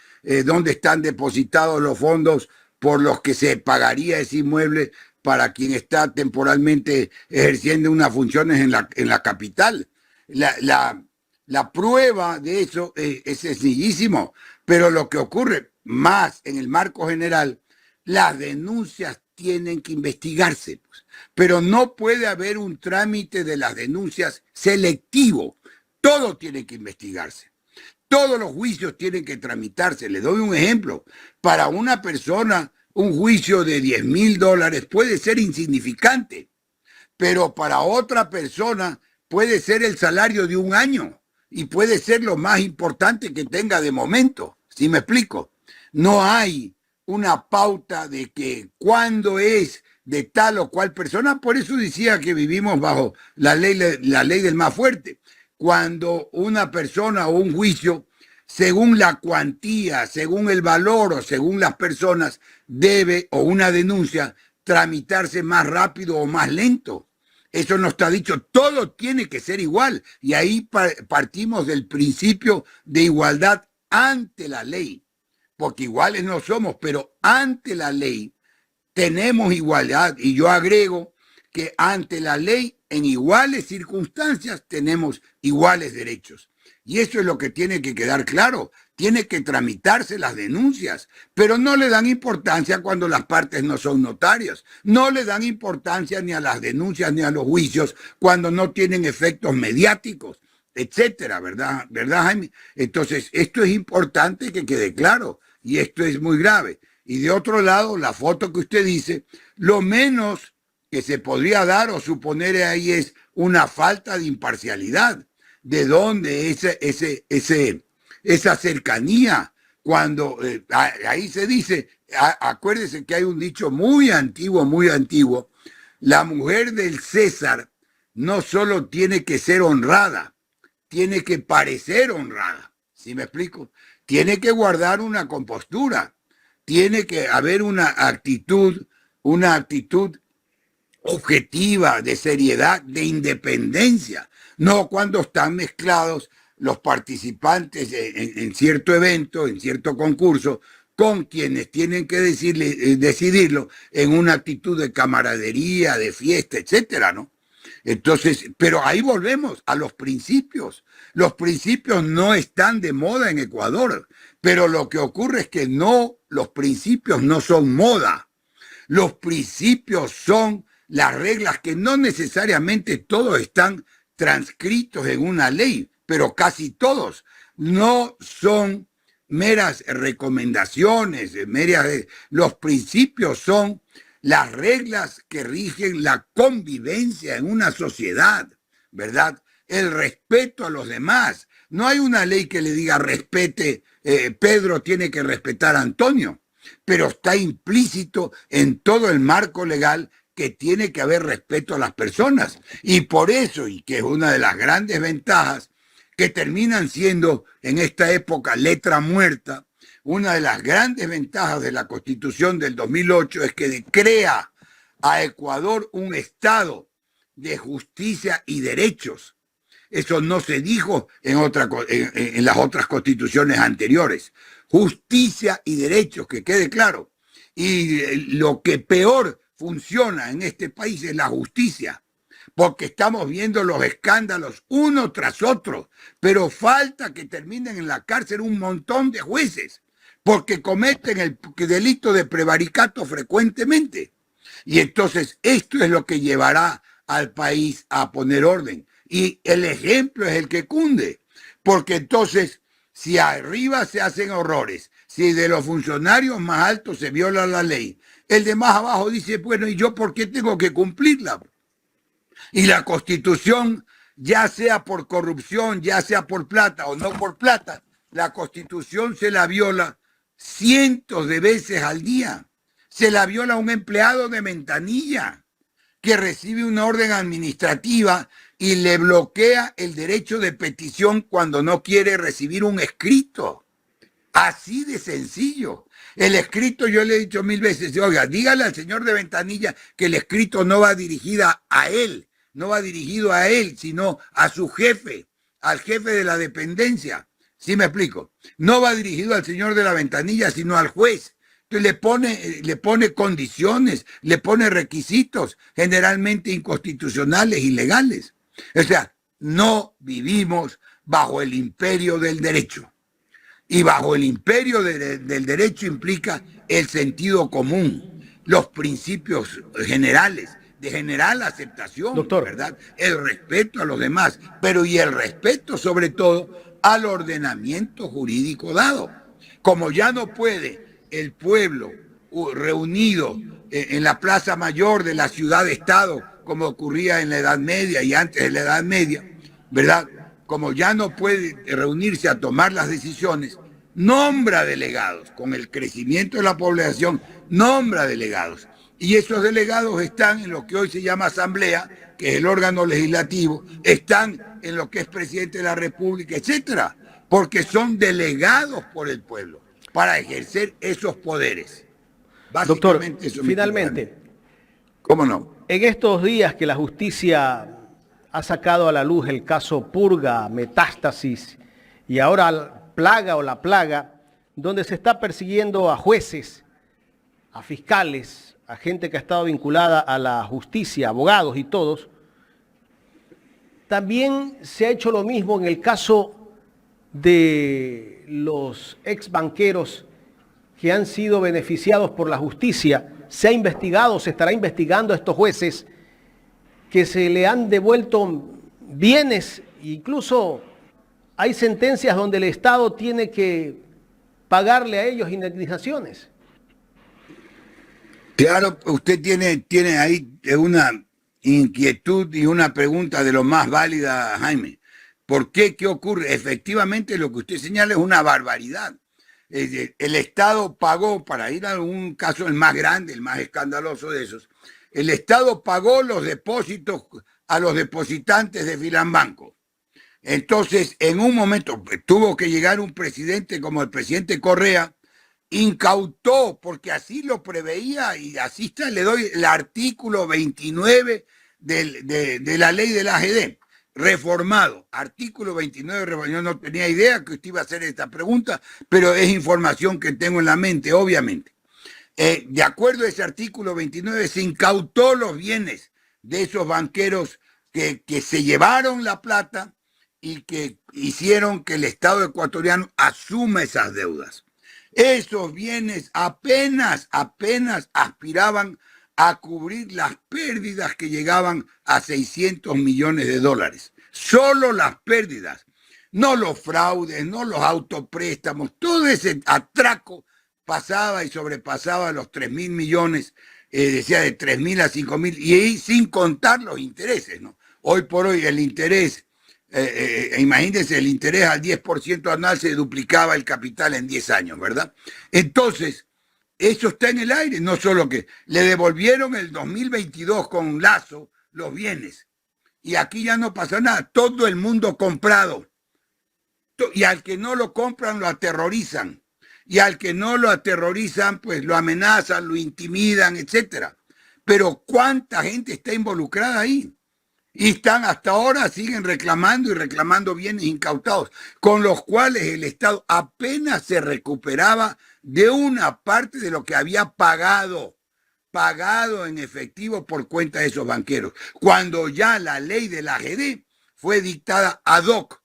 ¿Dónde están depositados los fondos por los que se pagaría ese inmueble para quien está temporalmente ejerciendo unas funciones en la capital? La prueba de eso es sencillísimo, pero lo que ocurre más en el marco general, las denuncias tienen que investigarse, pues, pero no puede haber un trámite de las denuncias selectivo. Todo tiene que investigarse. Todos los juicios tienen que tramitarse. Le doy un ejemplo. Para una persona, un juicio de $10,000 puede ser insignificante, pero para otra persona puede ser el salario de un año y puede ser lo más importante que tenga de momento. ¿Sí me explico? No hay una pauta de que cuándo es de tal o cual persona. Por eso decía que vivimos bajo la ley del más fuerte. Cuando una persona o un juicio, según la cuantía, según el valor o según las personas, debe, o una denuncia, tramitarse más rápido o más lento. Eso no está dicho. Todo tiene que ser igual. Y ahí partimos del principio de igualdad ante la ley. Porque iguales no somos, pero ante la ley tenemos igualdad. Y yo agrego que ante la ley, en iguales circunstancias, tenemos iguales derechos. Y eso es lo que tiene que quedar claro. Tiene que tramitarse las denuncias, pero no le dan importancia cuando las partes no son notarios. No le dan importancia ni a las denuncias ni a los juicios cuando no tienen efectos mediáticos, etcétera, ¿verdad? ¿Verdad, Jaime? Entonces, esto es importante que quede claro y esto es muy grave. Y de otro lado, la foto que usted dice, lo menos que se podría dar o suponer ahí es una falta de imparcialidad. ¿De dónde esa cercanía? Cuando ahí se dice, acuérdese que hay un dicho muy antiguo, la mujer del César no solo tiene que ser honrada, tiene que parecer honrada. ¿Sí me explico? Tiene que guardar una compostura, tiene que haber una actitud objetiva, de seriedad, de independencia. No cuando están mezclados los participantes en cierto evento, en cierto concurso, con quienes tienen que decidirlo en una actitud de camaradería, de fiesta, etcétera, ¿no? Entonces, pero ahí volvemos a los principios. Los principios no están de moda en Ecuador, pero lo que ocurre es que los principios no son moda. Los principios son las reglas que no necesariamente todos están transcritos en una ley, pero casi todos. No son meras recomendaciones, los principios son las reglas que rigen la convivencia en una sociedad, ¿verdad? El respeto a los demás. No hay una ley que le diga respete, Pedro tiene que respetar a Antonio, pero está implícito en todo el marco legal que tiene que haber respeto a las personas. Y por eso, y que es una de las grandes ventajas, que terminan siendo en esta época letra muerta, una de las grandes ventajas de la Constitución del 2008 es que crea a Ecuador un Estado de justicia y derechos. Eso no se dijo en las otras constituciones anteriores. Justicia y derechos, que quede claro. Y lo que peor funciona en este país es la justicia, porque estamos viendo los escándalos uno tras otro, pero falta que terminen en la cárcel un montón de jueces, porque cometen el delito de prevaricato frecuentemente. Y entonces esto es lo que llevará al país a poner orden. Y el ejemplo es el que cunde, porque entonces, si arriba se hacen horrores, si de los funcionarios más altos se viola la ley, el de más abajo dice, bueno, ¿y yo por qué tengo que cumplirla? Y la Constitución, ya sea por corrupción, ya sea por plata o no por plata, la Constitución se la viola cientos de veces al día. Se la viola un empleado de ventanilla que recibe una orden administrativa y le bloquea el derecho de petición cuando no quiere recibir un escrito. Así de sencillo. El escrito, yo le he dicho 1000 veces, oiga, dígale al señor de ventanilla que el escrito no va dirigida a él, no va dirigido a él, sino a su jefe, al jefe de la dependencia. ¿Sí me explico? No va dirigido al señor de la ventanilla, sino al juez. Entonces le pone condiciones, le pone requisitos, generalmente inconstitucionales y legales. O sea, no vivimos bajo el imperio del derecho. Y bajo el imperio del derecho implica el sentido común, los principios generales, de general aceptación, Doctor, ¿verdad? El respeto a los demás, pero y el respeto sobre todo al ordenamiento jurídico dado. Como ya no puede el pueblo reunido en la Plaza Mayor de la ciudad-estado, como ocurría en la Edad Media y antes de la Edad Media, ¿verdad? Como ya no puede reunirse a tomar las decisiones, nombra delegados. Con el crecimiento de la población, nombra delegados. Y esos delegados están en lo que hoy se llama asamblea, que es el órgano legislativo, están en lo que es presidente de la República, etcétera, porque son delegados por el pueblo para ejercer esos poderes. doctor, Eso finalmente, ¿cómo no? en estos días que la justicia ha sacado a la luz el caso Purga, Metástasis y ahora Plaga o La Plaga, donde se está persiguiendo a jueces, a fiscales, a gente que ha estado vinculada a la justicia, abogados y todos, también se ha hecho lo mismo en el caso de los ex banqueros que han sido beneficiados por la justicia. Se ha investigado, se estará investigando a estos jueces que se le han devuelto bienes, incluso hay sentencias donde el Estado tiene que pagarle a ellos indemnizaciones. Claro, usted tiene ahí una inquietud y una pregunta de lo más válida, Jaime. ¿Por qué? ¿Qué ocurre? Efectivamente, lo que usted señala es una barbaridad. El Estado pagó, para ir a un caso el más grande, el más escandaloso de esos, el Estado pagó los depósitos a los depositantes de Filambanco. Entonces, en un momento tuvo que llegar un presidente como el presidente Correa, incautó, porque así lo preveía, y así está, le doy el artículo 29 de la ley del AGD, reformado, artículo 29, yo no tenía idea que usted iba a hacer esta pregunta, pero es información que tengo en la mente, obviamente. De acuerdo a ese artículo 29, se incautó los bienes de esos banqueros que se llevaron la plata y que hicieron que el Estado ecuatoriano asuma esas deudas. Esos bienes apenas aspiraban a cubrir las pérdidas que llegaban a 600 millones de dólares. Solo las pérdidas, no los fraudes, no los autopréstamos, todo ese atraco pasaba y sobrepasaba los 3.000 millones, decía de 3.000 a 5.000, y ahí sin contar los intereses, ¿no? Hoy por hoy el interés, imagínense, el interés al 10% anual se duplicaba el capital en 10 años, ¿verdad? Entonces, eso está en el aire, no solo que le devolvieron el 2022 con Lazo los bienes, y aquí ya no pasa nada, todo el mundo comprado, y al que no lo compran lo aterrorizan, y al que no lo aterrorizan pues lo amenazan, lo intimidan, etcétera. Pero ¿cuánta gente está involucrada ahí? Y están hasta ahora, siguen reclamando y reclamando bienes incautados, con los cuales el Estado apenas se recuperaba de una parte de lo que había pagado en efectivo por cuenta de esos banqueros, cuando ya la ley de la AGD fue dictada ad hoc,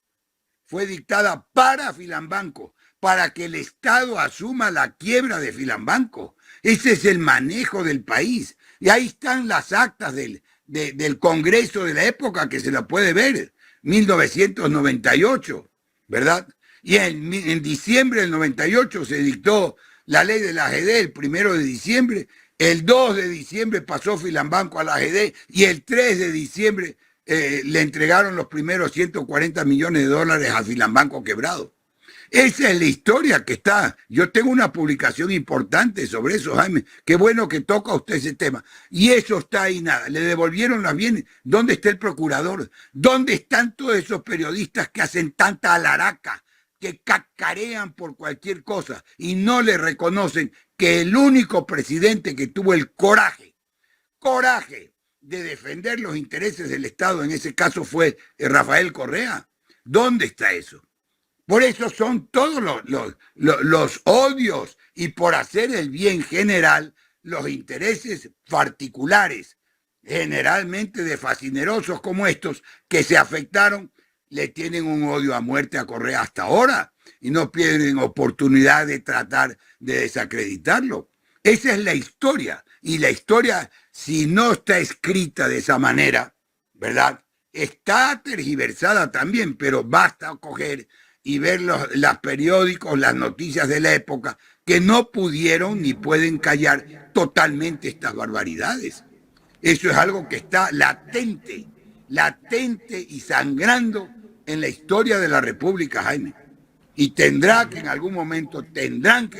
fue dictada para Filambanco, para que el Estado asuma la quiebra de Filambanco. Ese es el manejo del país. Y ahí están las actas del Congreso de la época, que se la puede ver, 1998, ¿verdad? Y en diciembre del 98 se dictó la ley de la AGD, el 1 de diciembre, El 2 de diciembre pasó Filambanco a la AGD y el 3 de diciembre le entregaron los primeros 140 millones de dólares a Filambanco quebrado. Esa es la historia que está. Yo tengo una publicación importante sobre eso, Jaime. Qué bueno que toca usted ese tema. Y eso está ahí, nada. Le devolvieron las bienes. ¿Dónde está el procurador? ¿Dónde están todos esos periodistas que hacen tanta alaraca, que cacarean por cualquier cosa y no le reconocen que el único presidente que tuvo el coraje de defender los intereses del Estado, en ese caso fue Rafael Correa? ¿Dónde está eso? Por eso son todos los odios y por hacer el bien general, los intereses particulares, generalmente de fascinerosos como estos, que se afectaron, le tienen un odio a muerte a Correa hasta ahora y no pierden oportunidad de tratar de desacreditarlo. Esa es la historia. Y la historia, si no está escrita de esa manera, ¿verdad? Está tergiversada también, pero basta coger y ver los periódicos, las noticias de la época, que no pudieron ni pueden callar totalmente estas barbaridades. Eso es algo que está latente y sangrando en la historia de la República, Jaime. Y tendrán que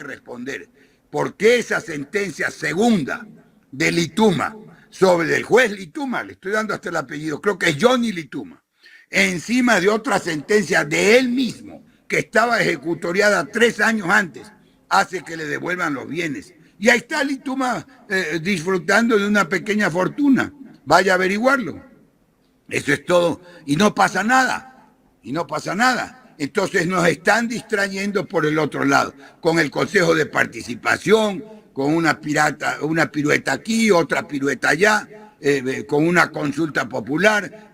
responder, porque esa sentencia segunda de Lituma, sobre el juez Lituma, le estoy dando hasta el apellido, creo que es Johnny Lituma, encima de otra sentencia de él mismo, que estaba ejecutoriada 3 años antes, hace que le devuelvan los bienes. Y ahí está Lituma disfrutando de una pequeña fortuna. Vaya a averiguarlo. Eso es todo. Y no pasa nada. Entonces nos están distrayendo por el otro lado, con el Consejo de Participación, con una pirueta aquí, otra pirueta allá, con una consulta popular.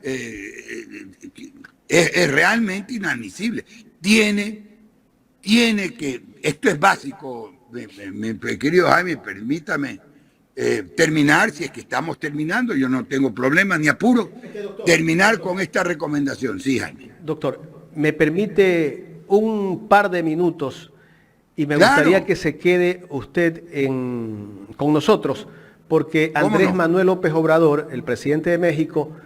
Es realmente inadmisible. Tiene que, esto es básico, mi querido Jaime, permítame terminar, si es que estamos terminando, yo no tengo problema ni apuro, terminar con esta recomendación. Sí, Jaime. Doctor, me permite un par de minutos y me gustaría que se quede usted con nosotros, porque Andrés Manuel López Obrador, el presidente de México,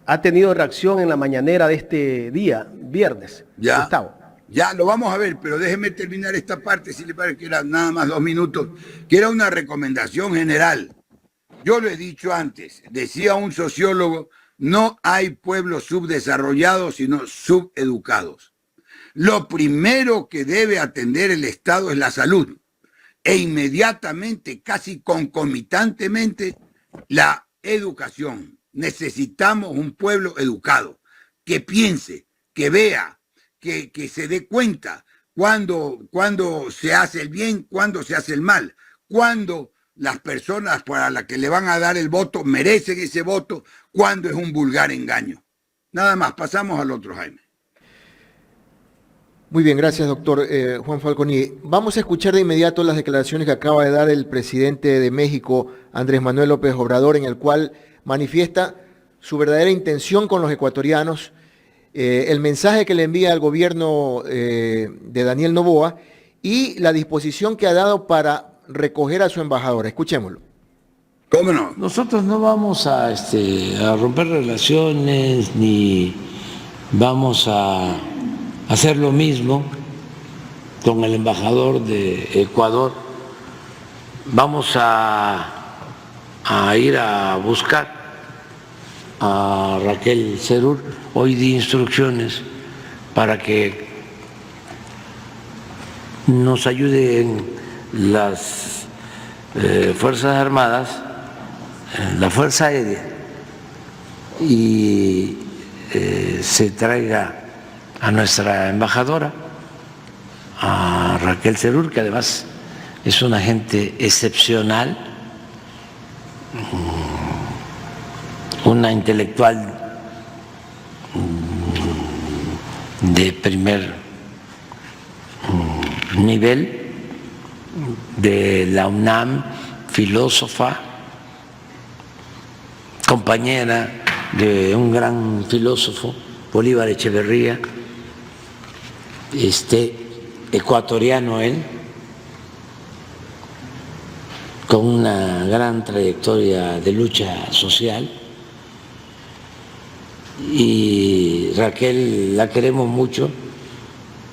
ha tenido reacción en la mañanera de este día, viernes. Ya, Gustavo. Ya lo vamos a ver, pero déjeme terminar esta parte, si le parece que era nada más 2 minutos, que era una recomendación general. Yo lo he dicho antes, decía un sociólogo, no hay pueblos subdesarrollados, sino subeducados. Lo primero que debe atender el Estado es la salud, e inmediatamente, casi concomitantemente, la educación. Necesitamos un pueblo educado, que piense, que vea, que se dé cuenta cuando se hace el bien, cuando se hace el mal, cuando las personas para las que le van a dar el voto merecen ese voto, cuando es un vulgar engaño. Nada más, pasamos al otro, Jaime. Muy bien, gracias, doctor Juan Falconi. Vamos a escuchar de inmediato las declaraciones que acaba de dar el presidente de México, Andrés Manuel López Obrador, en el cual manifiesta su verdadera intención con los ecuatorianos, el mensaje que le envía al gobierno de Daniel Noboa y la disposición que ha dado para recoger a su embajadora. Escuchémoslo. ¿Cómo no? Nosotros no vamos a romper relaciones ni vamos a hacer lo mismo con el embajador de Ecuador. Vamos a ir a buscar a Raquel Cerur. Hoy di instrucciones para que nos ayuden las Fuerzas Armadas, la Fuerza Aérea, y se traiga a nuestra embajadora, a Raquel Cerur, que además es una gente excepcional, una intelectual de primer nivel, de la UNAM, filósofa, compañera de un gran filósofo, Bolívar Echeverría, ecuatoriano él, con una gran trayectoria de lucha social, y Raquel la queremos mucho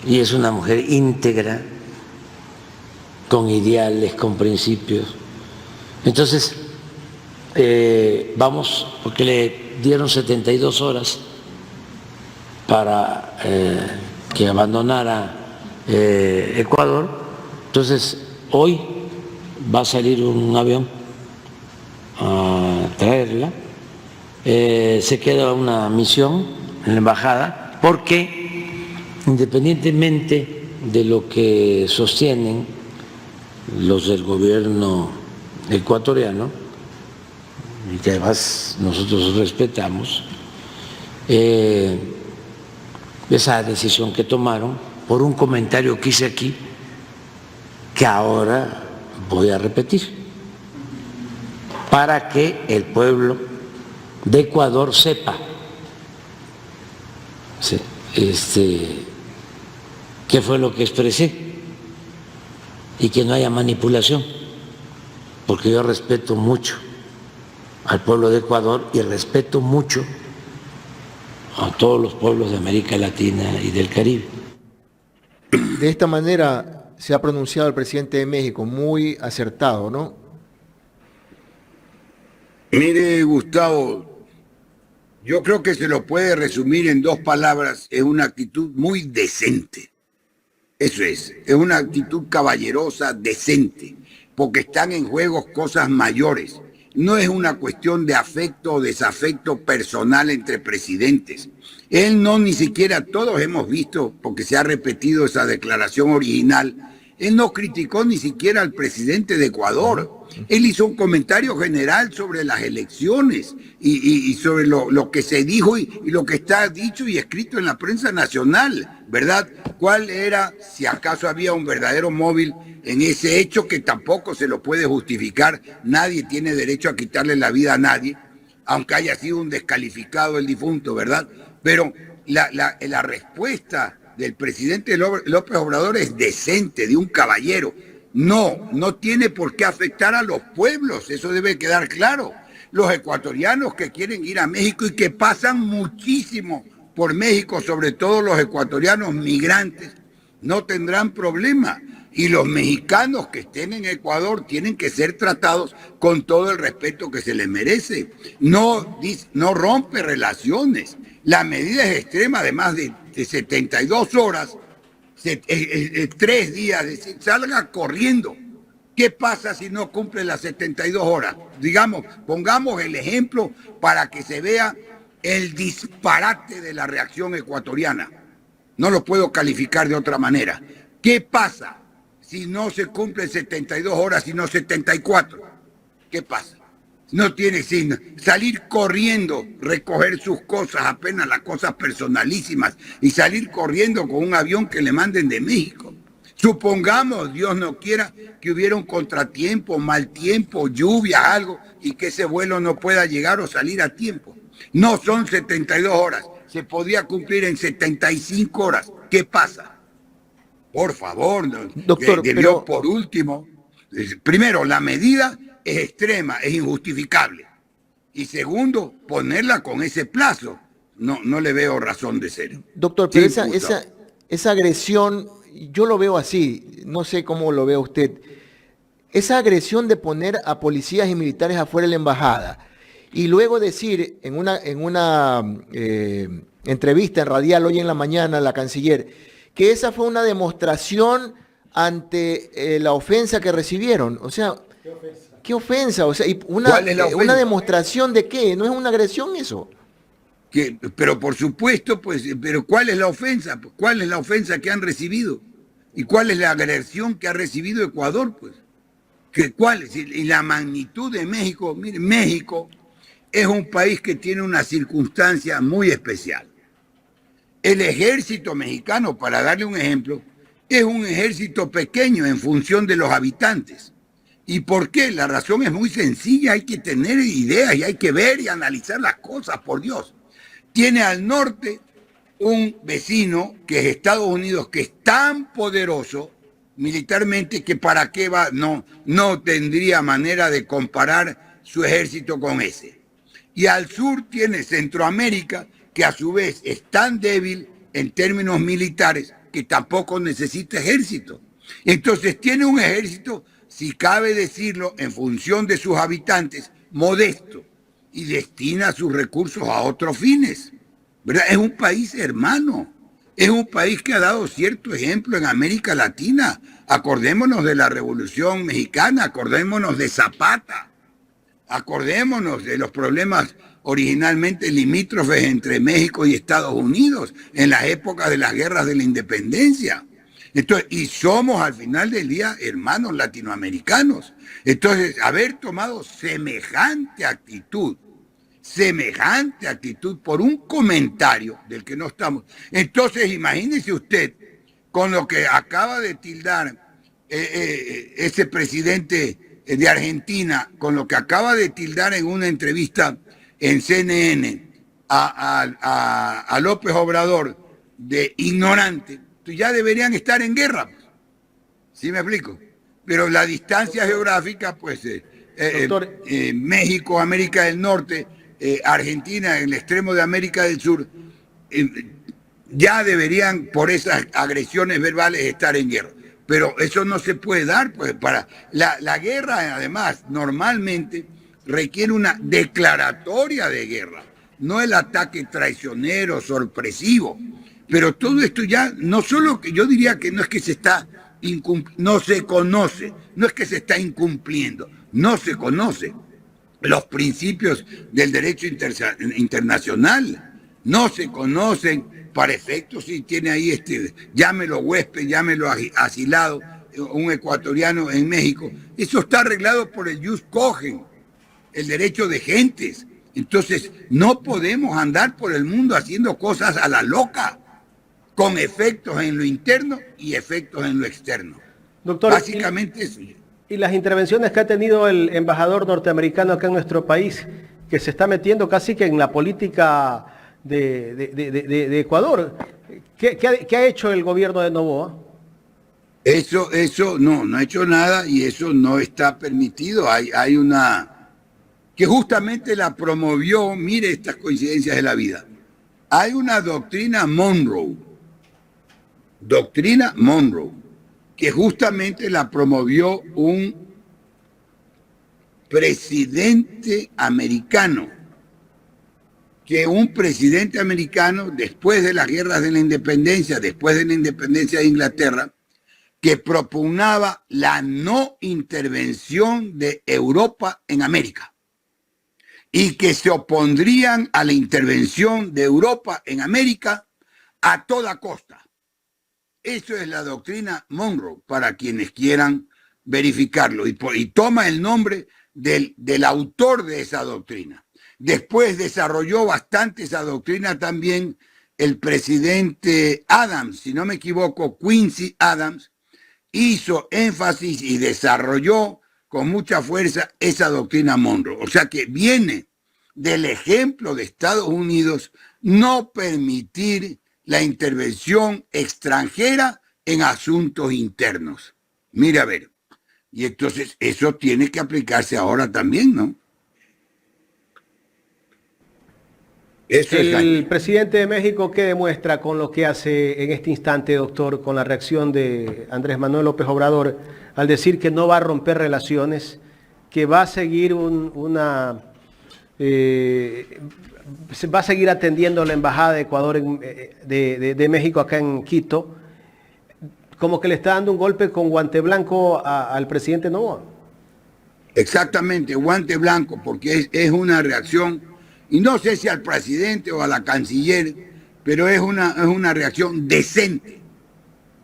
y es una mujer íntegra, con ideales, con principios. Entonces, vamos, porque le dieron 72 horas para que abandonara Ecuador. Entonces, hoy va a salir un avión a traerla. Se queda una misión en la embajada, porque independientemente de lo que sostienen los del gobierno ecuatoriano, y que además nosotros respetamos, esa decisión que tomaron por un comentario que hice aquí, que ahora voy a repetir, para que el pueblo de Ecuador sepa qué fue lo que expresé y que no haya manipulación, porque yo respeto mucho al pueblo de Ecuador y respeto mucho a todos los pueblos de América Latina y del Caribe. De esta manera se ha pronunciado el presidente de México, muy acertado, ¿no? Mire, Gustavo, yo creo que se lo puede resumir en 2 palabras: es una actitud muy decente. Eso es una actitud caballerosa, decente, porque están en juego cosas mayores. No es una cuestión de afecto o desafecto personal entre presidentes. Él no, ni siquiera todos hemos visto, porque se ha repetido esa declaración original, él no criticó ni siquiera al presidente de Ecuador. Él hizo un comentario general sobre las elecciones y sobre lo que se dijo y lo que está dicho y escrito en la prensa nacional, ¿verdad? ¿Cuál era, si acaso había un verdadero móvil en ese hecho que tampoco se lo puede justificar? Nadie tiene derecho a quitarle la vida a nadie, aunque haya sido un descalificado el difunto, ¿verdad? Pero la respuesta del presidente López Obrador es decente, de un caballero. No tiene por qué afectar a los pueblos, eso debe quedar claro. Los ecuatorianos que quieren ir a México y que pasan muchísimo por México, sobre todo los ecuatorianos migrantes, no tendrán problema. Y los mexicanos que estén en Ecuador tienen que ser tratados con todo el respeto que se les merece. No rompe relaciones. La medida es extrema de más de 72 horas, 3 días, es decir, salga corriendo. ¿Qué pasa si no cumple las 72 horas? Digamos, pongamos el ejemplo para que se vea el disparate de la reacción ecuatoriana. No lo puedo calificar de otra manera. ¿Qué pasa si no se cumplen 72 horas, sino 74? ¿Qué pasa? No tiene sino salir corriendo, recoger sus cosas, apenas las cosas personalísimas, y salir corriendo con un avión que le manden de México. Supongamos, Dios no quiera, que hubiera un contratiempo, mal tiempo, lluvia, algo, y que ese vuelo no pueda llegar o salir a tiempo. No son 72 horas, se podría cumplir en 75 horas. ¿Qué pasa? Por favor, Doctor, debió, por último, primero, la medida es extrema, es injustificable. Y segundo, ponerla con ese plazo. No le veo razón de ser. Doctor, pero esa agresión, yo lo veo así, no sé cómo lo ve usted. Esa agresión de poner a policías y militares afuera de la embajada y luego decir en una entrevista en Radial hoy en la mañana, la canciller, que esa fue una demostración ante la ofensa que recibieron. O sea, ¿qué ofensa? O sea, ¿una demostración de qué? ¿No es una agresión eso? Pero por supuesto, pues, pero ¿cuál es la ofensa? ¿Cuál es la ofensa que han recibido? ¿Y cuál es la agresión que ha recibido Ecuador? Pues, ¿cuál es? Y la magnitud de México. Mire, México es un país que tiene una circunstancia muy especial. El ejército mexicano, para darle un ejemplo, es un ejército pequeño en función de los habitantes. ¿Y por qué? La razón es muy sencilla, hay que tener ideas y hay que ver y analizar las cosas, por Dios. Tiene al norte un vecino que es Estados Unidos, que es tan poderoso militarmente, que para qué va, no tendría manera de comparar su ejército con ese. Y al sur tiene Centroamérica, que a su vez es tan débil en términos militares que tampoco necesita ejército. Entonces tiene un ejército, si cabe decirlo, en función de sus habitantes, modesto, y destina sus recursos a otros fines, ¿verdad? Es un país hermano, es un país que ha dado cierto ejemplo en América Latina. Acordémonos de la Revolución Mexicana, acordémonos de Zapata, acordémonos de los problemas originalmente limítrofes entre México y Estados Unidos en las épocas de las guerras de la independencia. Entonces, y somos al final del día hermanos latinoamericanos. Entonces, haber tomado semejante actitud por un comentario del que no estamos. Entonces, imagínese usted con lo que acaba de tildar ese presidente de Argentina, con lo que acaba de tildar en una entrevista en CNN a López Obrador de ignorante, ya deberían estar en guerra. ¿Sí me explico? Pero la distancia geográfica, pues, México, América del Norte, Argentina, en el extremo de América del Sur, ya deberían, por esas agresiones verbales, estar en guerra. Pero eso no se puede dar, pues para la guerra, además, normalmente requiere una declaratoria de guerra, no el ataque traicionero, sorpresivo. Pero todo esto ya, no solo que yo diría que no es que se está no se conoce, no es que se está incumpliendo, no se conoce los principios del derecho internacional, no se conocen para efectos si tiene ahí llámelo huésped, llámelo asilado, un ecuatoriano en México. Eso está arreglado por el jus cogens, el derecho de gentes. Entonces, no podemos andar por el mundo haciendo cosas a la loca, con efectos en lo interno y efectos en lo externo. Doctor, básicamente eso. Y las intervenciones que ha tenido el embajador norteamericano acá en nuestro país, que se está metiendo casi que en la política de Ecuador, ¿qué ha hecho el gobierno de Noboa? Eso no ha hecho nada y eso no está permitido. Hay una que justamente la promovió, mire estas coincidencias de la vida. Hay una doctrina Monroe, que justamente la promovió un presidente americano, después de las guerras de la independencia, después de la independencia de Inglaterra, que propugnaba la no intervención de Europa en América y que se opondrían a la intervención de Europa en América a toda costa. Eso es la doctrina Monroe, para quienes quieran verificarlo, y toma el nombre del autor de esa doctrina. Después desarrolló bastante esa doctrina también el presidente Adams, si no me equivoco, Quincy Adams, hizo énfasis y desarrolló con mucha fuerza esa doctrina Monroe. O sea que viene del ejemplo de Estados Unidos no permitir la intervención extranjera en asuntos internos. Mira, a ver, y entonces eso tiene que aplicarse ahora también, ¿no? Eso el presidente de México, ¿qué demuestra con lo que hace en este instante, doctor, con la reacción de Andrés Manuel López Obrador al decir que no va a romper relaciones, que va a seguir va a seguir atendiendo la embajada de Ecuador de México acá en Quito, como que le está dando un golpe con guante blanco al presidente Noboa? Exactamente, guante blanco, porque es una reacción, y no sé si al presidente o a la canciller, pero es una reacción decente,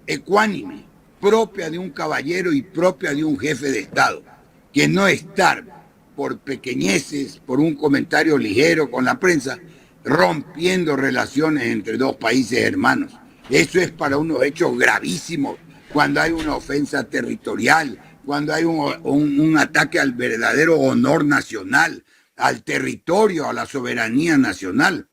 ecuánime, propia de un caballero y propia de un jefe de Estado, que no estar por pequeñeces, por un comentario ligero con la prensa, rompiendo relaciones entre dos países hermanos. Eso es para unos hechos gravísimos, cuando hay una ofensa territorial, cuando hay un ataque al verdadero honor nacional, al territorio, a la soberanía nacional.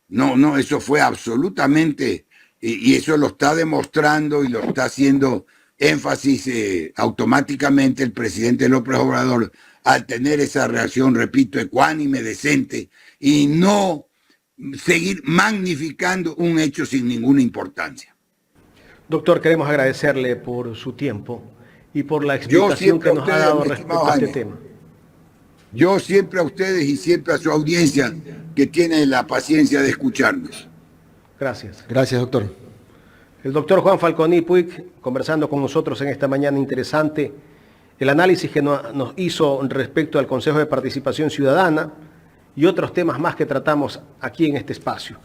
No, eso fue absolutamente, y eso lo está demostrando y lo está haciendo énfasis automáticamente el presidente López Obrador, al tener esa reacción, repito, ecuánime, decente, y no seguir magnificando un hecho sin ninguna importancia. Doctor, queremos agradecerle por su tiempo y por la explicación que nos ha dado respecto a este tema. Yo siempre a ustedes y siempre a su audiencia que tiene la paciencia de escucharnos. Gracias. Gracias, doctor. El doctor Juan Falconi Puig conversando con nosotros en esta mañana interesante, el análisis que nos hizo respecto al Consejo de Participación Ciudadana y otros temas más que tratamos aquí en este espacio.